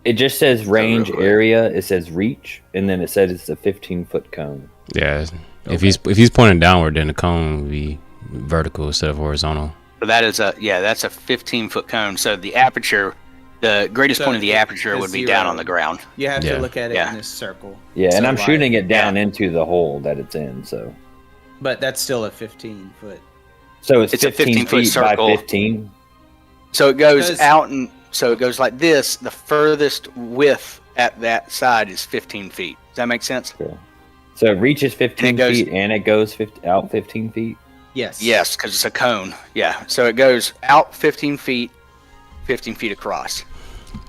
It just says range area. It says reach, and then it says it's a 15-foot cone. Yeah. Okay. If he's pointing downward, then the cone would be vertical instead of horizontal. So that's a 15-foot cone. So the aperture, the greatest point of the aperture would be down on the ground. You have to look at it in this circle. Yeah, and I'm shooting it down into the hole that it's in. So, but that's still a 15-foot. So it's 15 feet circle. By 15. So it goes out and. So it goes like this. The furthest width at that side is 15 feet. Does that make sense? Cool. So it reaches 15 feet and it goes out 15 feet? Yes. Yes, because it's a cone. Yeah. So it goes out 15 feet, 15 feet across.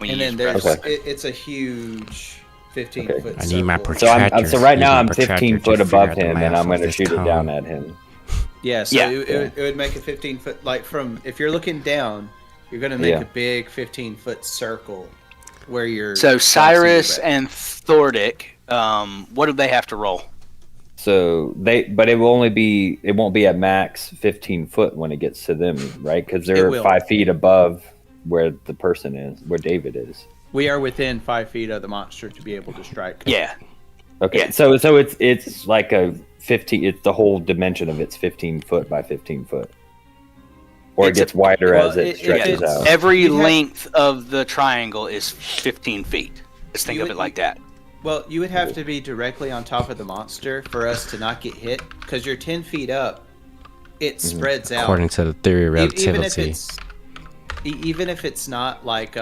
And then there's it's a huge 15-foot circle. I need my protractor. So right now I'm 15 foot above him and I'm going to shoot it down at him. Yeah, so it would make a 15-foot, like from, if you're looking down, You're gonna make Yeah. a big 15-foot circle where you're. So Cyrus crossing and Thordic, what do they have to roll? So but it won't be at max 15 foot when it gets to them, right? Because It they're will. 5 feet above where the person is, where David is. We are within 5 feet of the monster to be able to strike. Yeah. Okay, Yeah. so it's like a 15. It's the whole dimension of it's 15 foot by 15 foot, or it It's gets a- wider well, as it stretches it's- out. Every You'd have- length of the triangle is 15 feet. Let's think You of would- it like that. Well, you would have to be directly on top of the monster for us to not get hit, because you're 10 feet up. It spreads out. According to the theory of Even if relativity. even if it's not like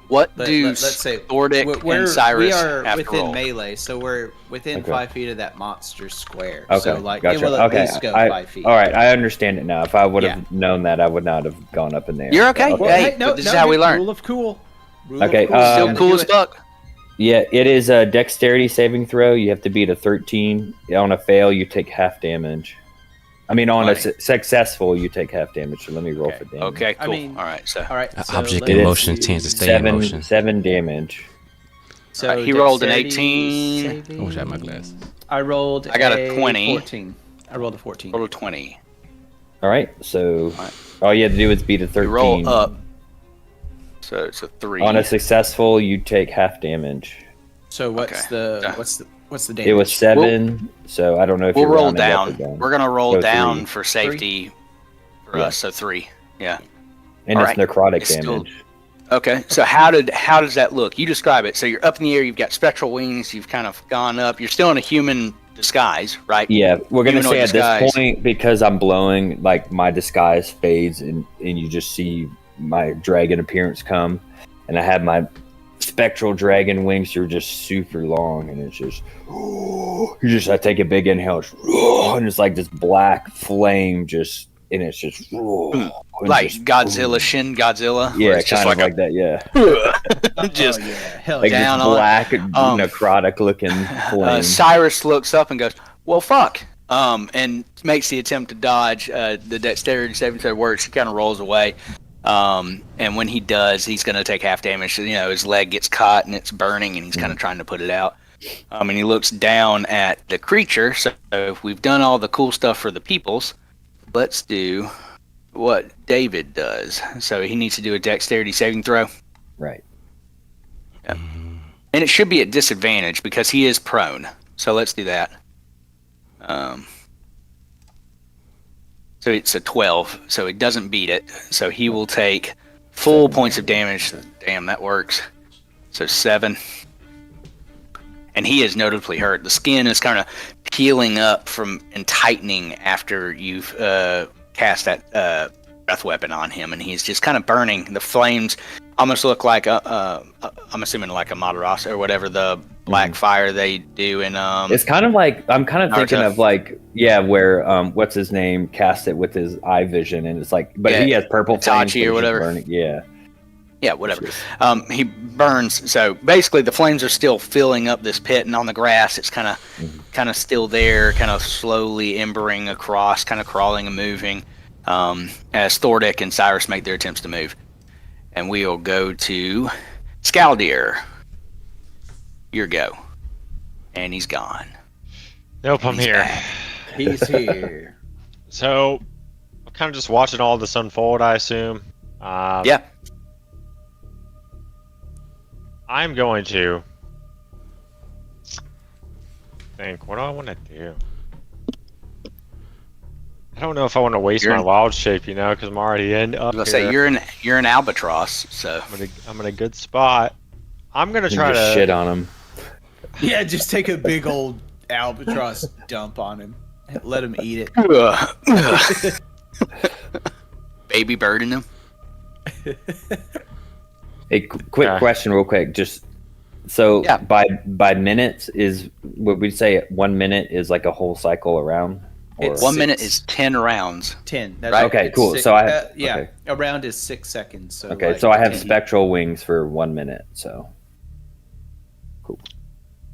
What Let, do let's say Thordic and Cyrus we are have to within roll? melee, so we're within Okay. 5 feet of that monster square. Okay, So like gotcha. it will at Okay, least go I- 5 feet. All right, I understand it now. If I would have Yeah. known that, I would not have gone up in there. You're okay. Well, Hey, but this is how we you're learn. Rule of cool. Rule Okay, of cool. um, Still Gotta cool do as it. fuck. Yeah, it is a dexterity saving throw. You have to beat a 13. On a fail, you take half damage. I mean, on a Funny. successful, you take half damage. So let me roll Okay. for damage. Okay, I cool. mean- All right, so All right. An so object let's in is motion do- tends to stay in motion. 7 damage. So Alright, he rolled an dexterity 18. saving. I wish I had my glasses. I rolled. I got a 20. 14. I rolled a 14. roll a 20. All right, so Alright. all you have to do is beat a You 13. roll up. So it's a 3. On a successful, you take half damage. So what's Okay. the what's the damage? It was 7, so I don't know if We'll you roll rounded up or down. We're gonna roll So down 3. for safety for Yeah. us. So 3. Yeah. And All it's right. necrotic It's still- damage. Okay. So how does that look? You describe it. So you're up in the air. You've got spectral wings. You've kind of gone up. You're still in a human disguise, right? Yeah, we're gonna Humanoid say at disguise. this point, because I'm blowing, like my disguise fades and you just see my dragon appearance come, and I have my spectral dragon wings. They're just super long, and it's just I take a big inhale, and it's like this black flame, and it's just Like Godzilla, Shin Godzilla. where yeah, it's just kind of like that, yeah, just oh, yeah. Hell like yeah. down this on- black necrotic looking flame. Cyrus looks up and goes, "Well, fuck," and makes the attempt to dodge. The dexterity saving throw works. He kind of rolls away, and when he does, he's going to take half damage. You know, his leg gets caught and it's burning, and he's kind of trying to put it out. And he looks down at the creature. So if we've done all the cool stuff for the peoples, let's do what David does. So he needs to do a dexterity saving throw. Right. And it should be at disadvantage because he is prone. So let's do that. So it's a 12. So it doesn't beat it. So he will take full points of damage. Damn, that works. So 7. And he is notably hurt. The skin is kind of peeling up from and tightening after you've cast that breath weapon on him, and he's just kind of burning. The flames almost look like I'm assuming like a Madarasa or whatever the black fire they do in It's kind of like I'm kind of thinking Naruto. of like where what's his name cast it with his eye vision, and it's like, but Yeah, he has purple flames, Itachi but or he's whatever. burning- Yeah, whatever. He burns. So basically, the flames are still filling up this pit, and on the grass, it's kind of still there, kind of slowly embering across, kind of crawling and moving, as Thordic and Cyrus make their attempts to move. And we'll go to Scaldier. Your go. And he's gone. Nope, I'm He's here. back. He's here. So, I'm kind of just watching all this unfold, I assume. Yeah. I'm going to think, what do I want to do? I don't know if I want to waste You're my in- wild shape, you know, because I'm already up I was gonna here. say you're an albatross, so I'm in a good spot. I'm gonna you try just to shit on him. Yeah, just take a big old albatross dump on him. Let him eat it. baby bird in him. Hey, quick Okay. question, real quick. Just so Yeah. by minutes is would we say 1 minute is like a whole cycle around? Or, It's- 1 minute 6. is 10 rounds. 10. That's Right. Okay, it's cool. So I- yeah, okay. a round is 6 seconds. So okay, like so I have 10. spectral wings for 1 minute. So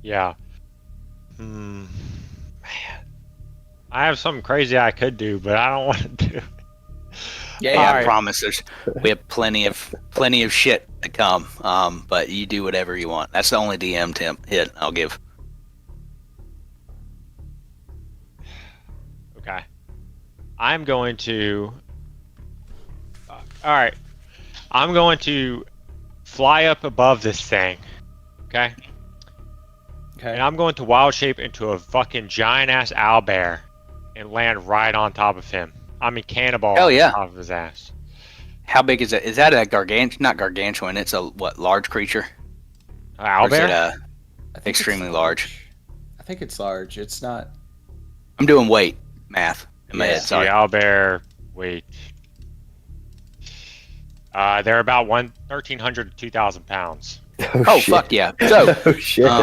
Yeah. Man. I have something crazy I could do, but I don't want to do it. Yeah, All I right. promise. We have plenty of shit to come. But you do whatever you want. That's the only DM hit I'll give. Okay. I'm going to. All right. I'm going to fly up above this thing. Okay. Okay. And I'm going to wild shape into a fucking giant ass owlbear and land right on top of him. I mean, cannonball Hell on yeah. top of his ass. How big is it? Is that a not gargantuan? It's a large creature? Or is it Owlbear? I think extremely it's large? I think it's large. It's not. I'm doing weight math in my Yeah. head. Sorry. The owlbear. Wait. They're about 1,300 to 2,000 pounds. Oh shit. fuck yeah! So, Oh shit. all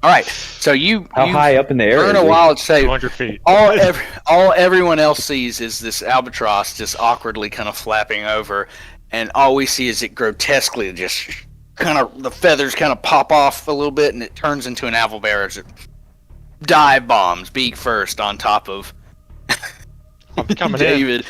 right. So you How high up in the air earn is a he? wild save. 200 feet. All everyone else sees is this albatross just awkwardly kind of flapping over, and all we see is it grotesquely just kind of the feathers kind of pop off a little bit, and it turns into an owlbear as it dive bombs beak first on top of I'm coming in. David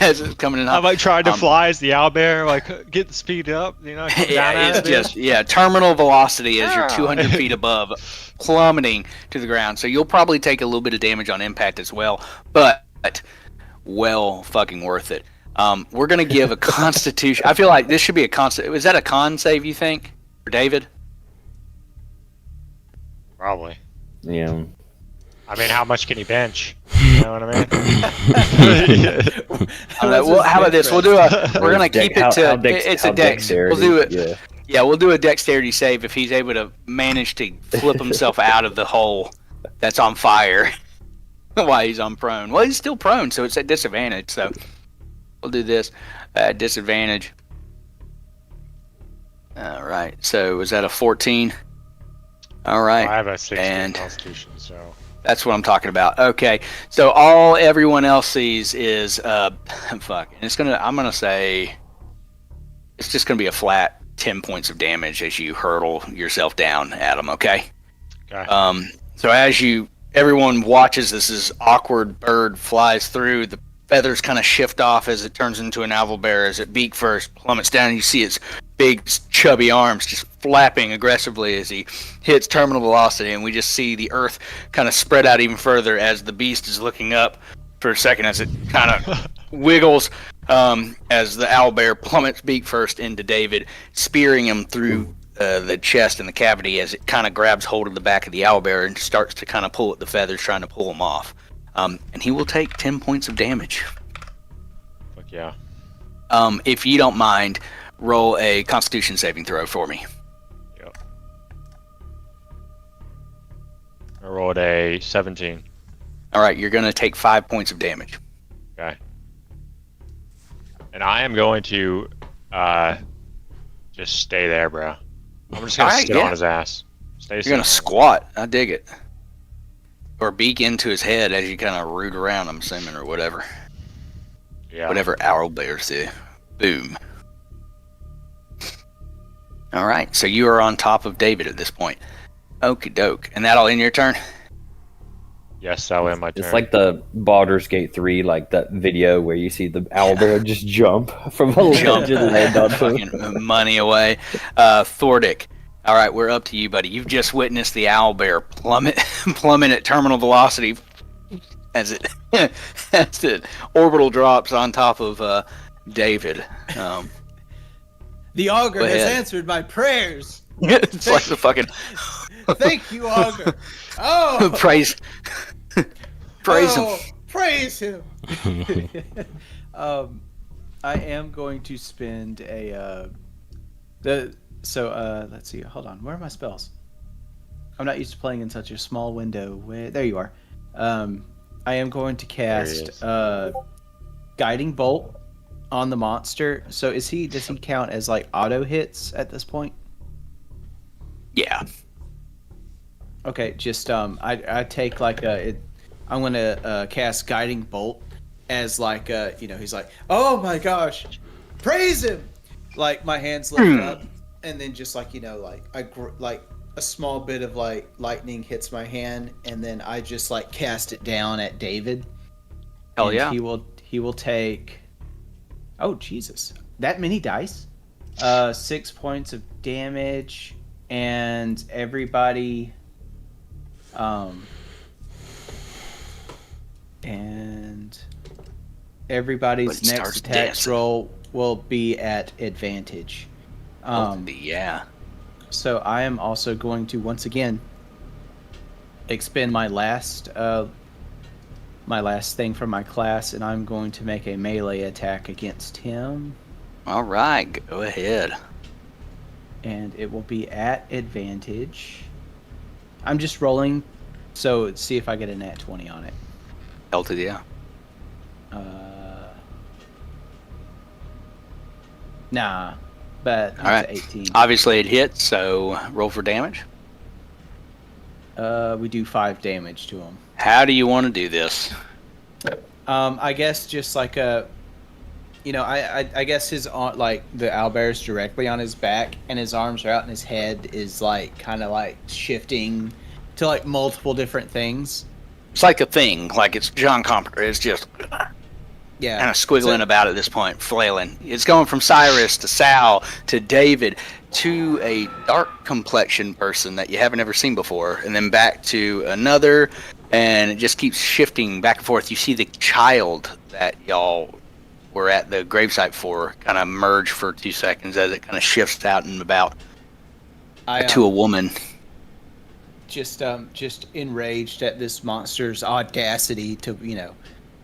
as it's coming in. I'm like trying to fly as the owlbear, like get the speed up, come down Yeah, at it's it. just terminal velocity as you're 200 feet above, plummeting to the ground. So you'll probably take a little bit of damage on impact as well, but well fucking worth it. We're gonna give a Constitution. I feel like this should be a con. Is that a con save? You think, for David? Probably. Yeah. I mean, how much can he bench? You know what I mean? Well, how about this? We're gonna keep it to. It's a dex. We'll do it. Yeah. Yeah, we'll do a dexterity save if he's able to manage to flip himself out of the hole that's on fire while he's on prone. Well, he's still prone, so it's at disadvantage. So we'll do this at disadvantage. All right. So was that a 14? All right. I have a 16 And- constitution, so. That's what I'm talking about. Okay. So all everyone else sees is fuck. And I'm gonna say it's just gonna be a flat 10 points of damage as you hurtle yourself down, Adam, okay? Okay. So as everyone watches this awkward bird flies through, the feathers kind of shift off as it turns into an owlbear, as it beak first plummets down, and you see its big chubby arms just flapping aggressively as he hits terminal velocity, and we just see the earth kind of spread out even further as the beast is looking up for a second as it kind of wiggles as the owlbear plummets beak first into David, spearing him through the chest and the cavity as it kind of grabs hold of the back of the owlbear and starts to kind of pull at the feathers, trying to pull him off. And he will take 10 points of damage. Fuck yeah. If you don't mind, roll a Constitution saving throw for me. Yep. I rolled a 17. All right, you're going to take 5 points of damage. Okay. And I am going to just stay there, bro. I'm just gonna Alright, sit yeah. on his ass. Stay You're going to squat. I dig it. Or beak into his head as you kind of root around, I'm assuming, or whatever. Yeah. Whatever owlbears do. Boom. All right, so you are on top of David at this point. Okie doke. And that all in your turn? Yes, that'll end my turn. It's like the Baldur's Gate 3, like that video where you see the owlbear just jump from a ledge and land on him. Fucking money away. Thordic. All right, we're up to you, buddy. You've just witnessed the owlbear plummet at terminal velocity as it orbital drops on top of David. The augur Go has ahead. answered my prayers. It's like the fucking Thank you, augur. Oh, praise him. Praise him. I am going to spend let's see. Hold on. Where are my spells? I'm not used to playing in such a small window. There you are. I am going to cast Guiding Bolt on the monster. So does he count as like auto hits at this point? Yeah. Okay, just I take like I'm gonna cast Guiding Bolt as like he's like, oh my gosh, praise him! Like my hands lift up, and then just like like a small bit of like lightning hits my hand, and then I just like cast it down at David. Hell and yeah. he will take. Oh Jesus! That many dice. 6 points of damage, and everybody. And everybody's But he next starts attack dancing. roll will be at advantage. Yeah. So I am also going to once again expend my last thing from my class, and I'm going to make a melee attack against him, All right, go ahead. and it will be at advantage. I'm just rolling, so see if I get a nat 20 on it. Hell to the yeah. Nah, but it's All right. 18. Obviously it hits, so roll for damage. We do 5 damage to him. How do you want to do this? I guess just like a, I guess his like the owlbear's directly on his back, and his arms are out, and his head is like kind of like shifting to like multiple different things. It's like a thing, like it's John Carpenter. It's just Yeah, kind of squiggling about at this point, flailing. It's going from Cyrus to Sal to David to a dark complexion person that you haven't ever seen before, and then back to another, and it just keeps shifting back and forth. You see the child that y'all were at the gravesite for kind of merge for 2 seconds as it kind of shifts out and about to a woman. just enraged at this monster's audacity to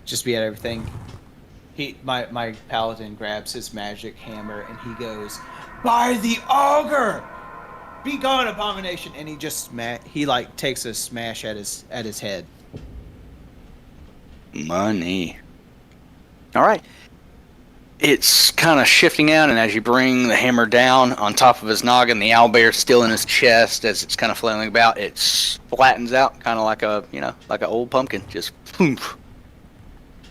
just be at everything. My paladin grabs his magic hammer and he goes, "By the augur, be gone, abomination!" And he just he like takes a smash at his head. Money. All right. It's kind of shifting out, and as you bring the hammer down on top of his noggin, the owlbear's still in his chest as it's kind of flailing about. It flattens out, kind of like like an old pumpkin, just poof.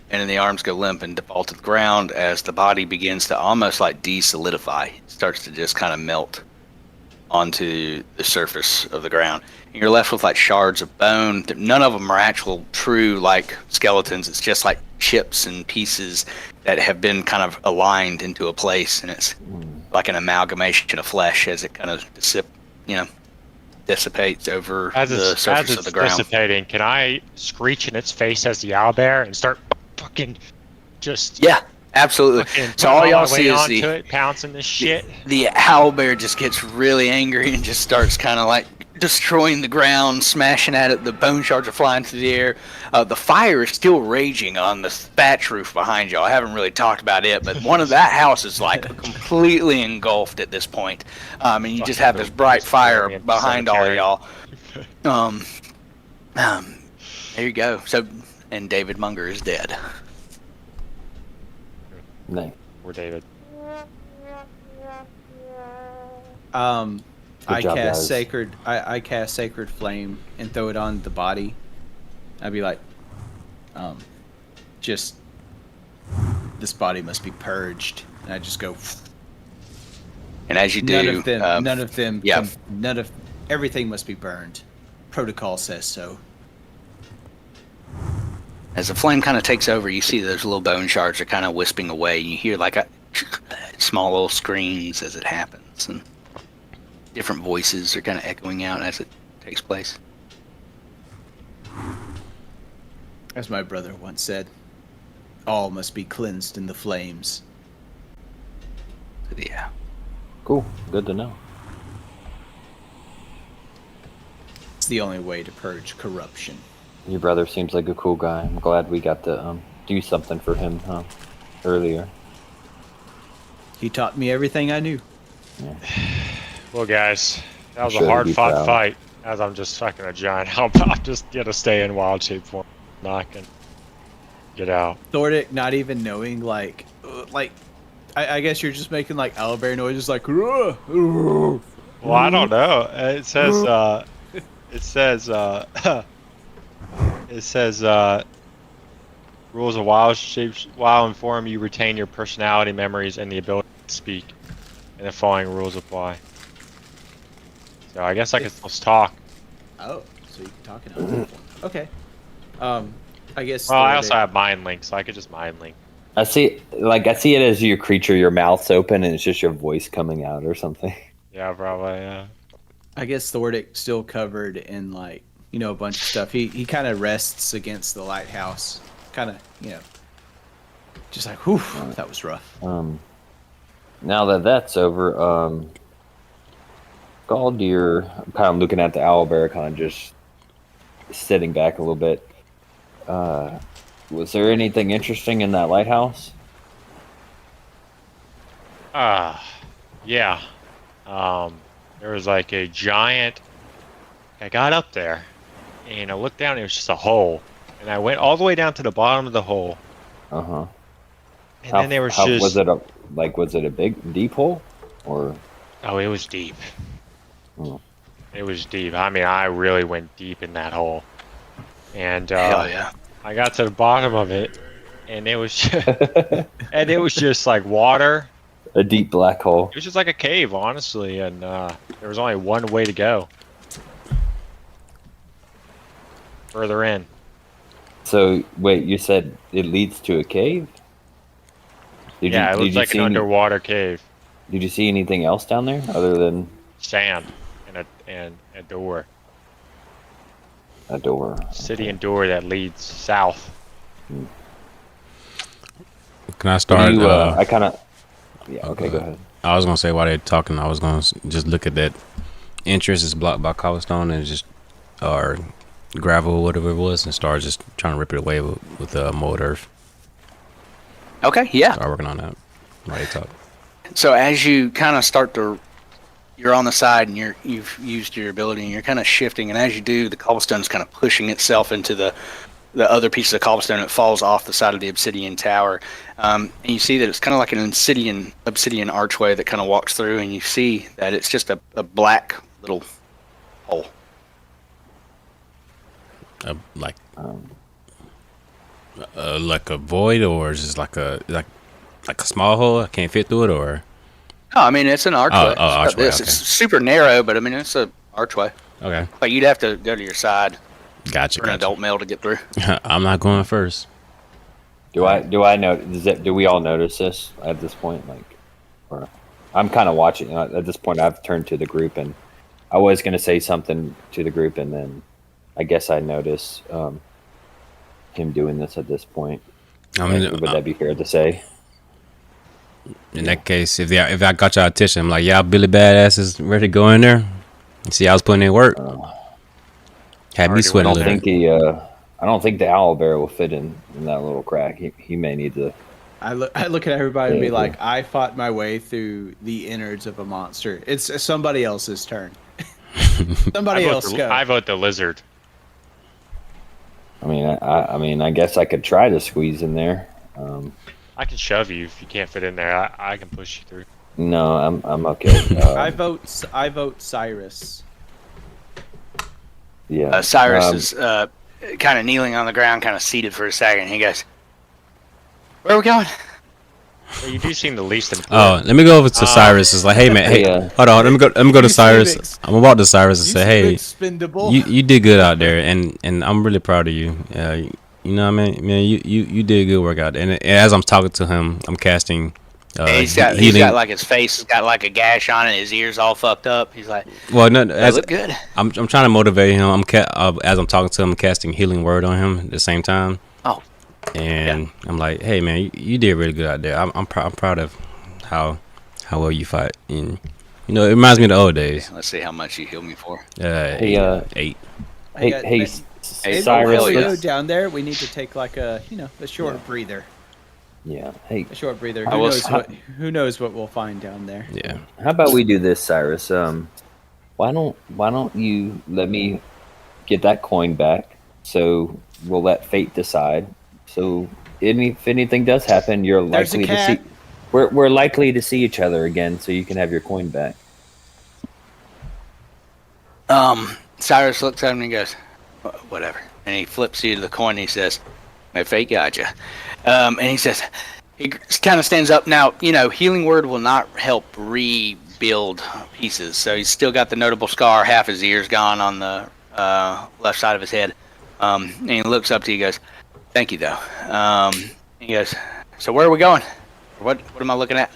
And then the arms go limp and fall to the ground as the body begins to almost like de-solidify. It starts to just kind of melt onto the surface of the ground. And you're left with like shards of bone. None of them are actual true like skeletons. It's just like chips and pieces that have been kind of aligned into a place, and it's like an amalgamation of flesh as it kind of dissipates over the surface of the ground. Dissipating, can I screech in its face as the owlbear and start fucking just Absolutely. So all y'all see is pouncing this shit. The owlbear just gets really angry and just starts kind of like destroying the ground, smashing at it. The bone shards are flying through the air. The fire is still raging on the thatch roof behind y'all. I haven't really talked about it, but one of that house is like completely engulfed at this point. And you just have this bright fire behind all of y'all. There you go. So, and David Munger is dead. No. We're David. I job, cast guys. sacred. I cast sacred flame and throw it on the body. I'd be like, just this body must be purged, and I just go. And as you do, none of them. Yeah. Everything must be burned. Protocol says so. As the flame kind of takes over, you see those little bone shards are kind of wisping away. You hear like a small little screams as it happens, and different voices are kind of echoing out as it takes place. As my brother once said, all must be cleansed in the flames. Yeah. Cool. Good to know. It's the only way to purge corruption. Your brother seems like a cool guy. I'm glad we got to do something for him earlier. He taught me everything I knew. Yeah. Well, guys, that was Sure, a hard be fought proud. fight. As I'm just fucking a giant, I'm just gonna stay in wild shape form. Not gonna get out. Thordic, not even knowing, like, I guess you're just making like owlbear noises, like. "Ruh, ruh." Well, I don't know. It says. It says. Rules of wild shapes. While in form, you retain your personality, memories, and the ability to speak. And the following rules apply. So I guess I can still talk. Oh, so you can talk in owlbear form. Okay. I guess. Well, I also Thordic- have mind link, so I could just mind link. I see it as your creature, your mouth's open, and it's just your voice coming out or something. Yeah, probably. Yeah. I guess Thordic's still covered in like, a bunch of stuff. He kind of rests against the lighthouse, kind of, just like, whew, that was rough. Now that that's over, Galdir, I'm kind of looking at the owlbear, kind of just sitting back a little bit. Was there anything interesting in that lighthouse? Yeah. There was like a giant. I got up there, and I looked down. And it was just a hole, and I went all the way down to the bottom of the hole. Uh huh. And then there was just. Was it a big deep hole, or? Oh, it was deep. Oh. It was deep. I mean, I really went deep in that hole, and Hell yeah. I got to the bottom of it, and it was just like water. A deep black hole. It was just like a cave, honestly, and there was only one way to go. Further in. So wait, you said it leads to a cave? It looks like an underwater cave. Did you see anything else down there other than Sand and a door. a door? City and door that leads south. Can I start? I kind of. Yeah. Okay. Go ahead. I was gonna say while they're talking, I was gonna just look at that entrance is blocked by cobblestone and just or gravel or whatever it was, and start just trying to rip it away with mold earth. Okay, yeah. Start working on that while they talk. So as you kind of you're on the side and you've used your ability and you're kind of shifting, and as you do, the cobblestone's kind of pushing itself into the other piece of cobblestone. It falls off the side of the obsidian tower, and you see that it's kind of like an obsidian archway that kind of walks through, and you see that it's just a black little hole. Like a void, or just like a small hole? I can't fit through it, or? No, I mean it's an archway. Archway. It's super narrow, but I mean it's an archway. Okay. Like you'd have to go to your side Gotcha. for an adult male to get through. I'm not going first. Do I know? Do we all notice this at this point? Or I'm kind of watching. At this point, I've turned to the group, and I was going to say something to the group, and then I guess I notice him doing this at this point. Would that be fair to say? In that case, if I got y'all attention, I'm like, y'all Billy Badasses ready to go in there? You see, I was putting in work. Had me sweating a little. I don't think the owlbear will fit in that little crack. He may need to. I look at everybody and be like, I fought my way through the innards of a monster. It's somebody else's turn. Somebody else go. I vote the lizard. I mean, I guess I could try to squeeze in there. I can shove you if you can't fit in there. I can push you through. No, I'm okay. I vote Cyrus. Yeah. Cyrus is kind of kneeling on the ground, kind of seated for a second. He goes, "Where are we going?" Well, you do seem the least important. Oh, let me go over to Cyrus. It's like, hey man, hold on. Let me go to Cyrus. I'm about to Cyrus and say, hey, you did good out there, and I'm really proud of you. You know what I mean? Man, you did good work out there. And as I'm talking to him, I'm casting. He's got like his face has got like a gash on it. His ears all fucked up. He's like, well, no, look good. I'm trying to motivate him. As I'm talking to him, I'm casting healing word on him at the same time. Oh. And yeah. I'm like, hey man, you did really good out there. I'm proud of how well you fight. And it reminds me of the old days. Let's see how much you healed me for. 8. Hey, Cyrus. Cyrus, we go down there. We need to take like a short breather. Yeah. Hey, a short breather. Who knows what we'll find down there? Yeah. How about we do this, Cyrus? Why don't you let me get that coin back? So we'll let fate decide. So if anything does happen, you're likely to see. We're likely to see each other again, so you can have your coin back. Cyrus looks at him and he goes, "Whatever." And he flips you the coin. And he says, "My fate got you." And he says, he kind of stands up. Now, healing word will not help rebuild pieces. So he's still got the notable scar. Half his ear's gone on the left side of his head. And he looks up to you and goes, "Thank you, though." He goes, So where are we going? What am I looking at?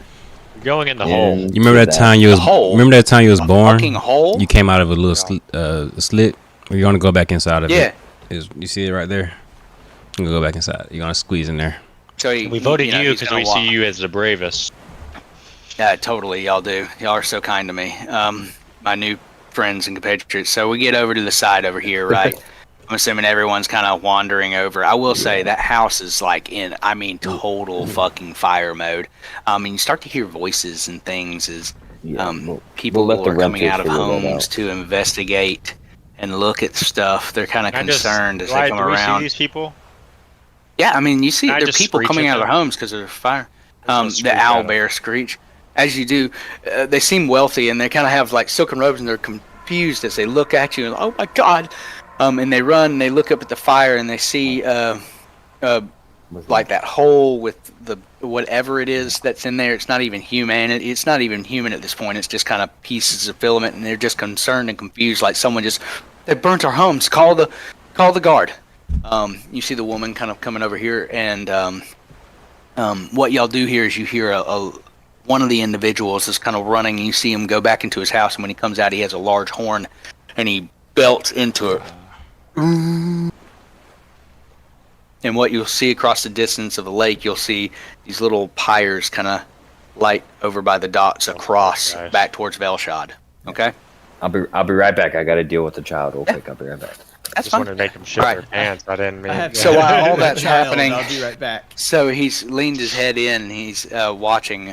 We're going in the hole. You remember that time you was hole? remember that time you was A born? fucking hole? You came out of a little slit. Or you're gonna go back inside of Yeah. it. You see it right there? You're gonna go back inside. You're gonna squeeze in there. So We voted you he's because gonna we walk. see you as the bravest. Yeah, totally. Y'all do. Y'all are so kind to me. My new friends and compatriots. So we get over to the side over here, right? I'm assuming everyone's kind of wandering over. I will say that house is like in, I mean, total fucking fire mode. You start to hear voices and things as people we'll let the are coming out of renters figure that homes out. to investigate and look at stuff. They're kind of Can I just- concerned as do they I- come do we see around. these people? Yeah, I mean, you see, Can I there are just people screech coming at out of their them? homes because of the fire. I'll The screech at owl them. bear screech. As you do, they seem wealthy and they kind of have like silken robes and they're confused as they look at you and oh my god, and they run and they look up at the fire and they see like that hole with the whatever it is that's in there. It's not even human. It's not even human at this point. It's just kind of pieces of filament and they're just concerned and confused, like someone just they burnt our homes. Call the guard. You see the woman kind of coming over here and what y'all do here is you hear one of the individuals is kind of running and you see him go back into his house and when he comes out he has a large horn and he belts into it. And what you'll see across the distance of the lake, you'll see these little pyres kind of light over by the dots across back towards Velshad. Okay? I'll be right back. I got to deal with the child real quick. I'll be right back. That's Just fine. wanted to make them shit Right. their pants. I didn't mean. I have So while all that's Child, happening, I'll be right back. so he's leaned his head in and he's watching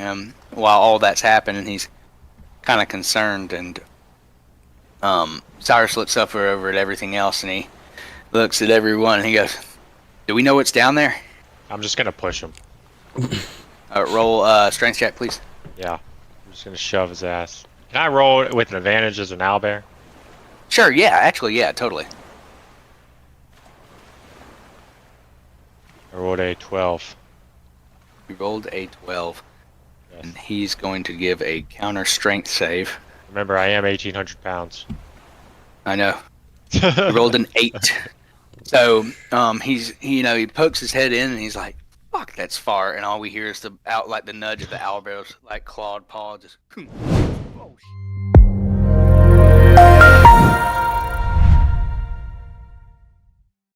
while all that's happening. He's kind of concerned and Cyrus looks up over at everything else and he looks at everyone and he goes, do we know what's down there? I'm just gonna push him. Roll strength check, please. Yeah. I'm just gonna shove his ass. Can I roll with an advantage as an owlbear? Sure, yeah, actually, yeah, totally. I rolled a 12. He rolled a 12, Yes. and he's going to give a counter strength save. Remember, I am 1,800 pounds. I know. He rolled an 8. So he pokes his head in and he's like, "Fuck, that's far." And all we hear is the nudge of the owlbear's like clawed paw, just. Oh, shit.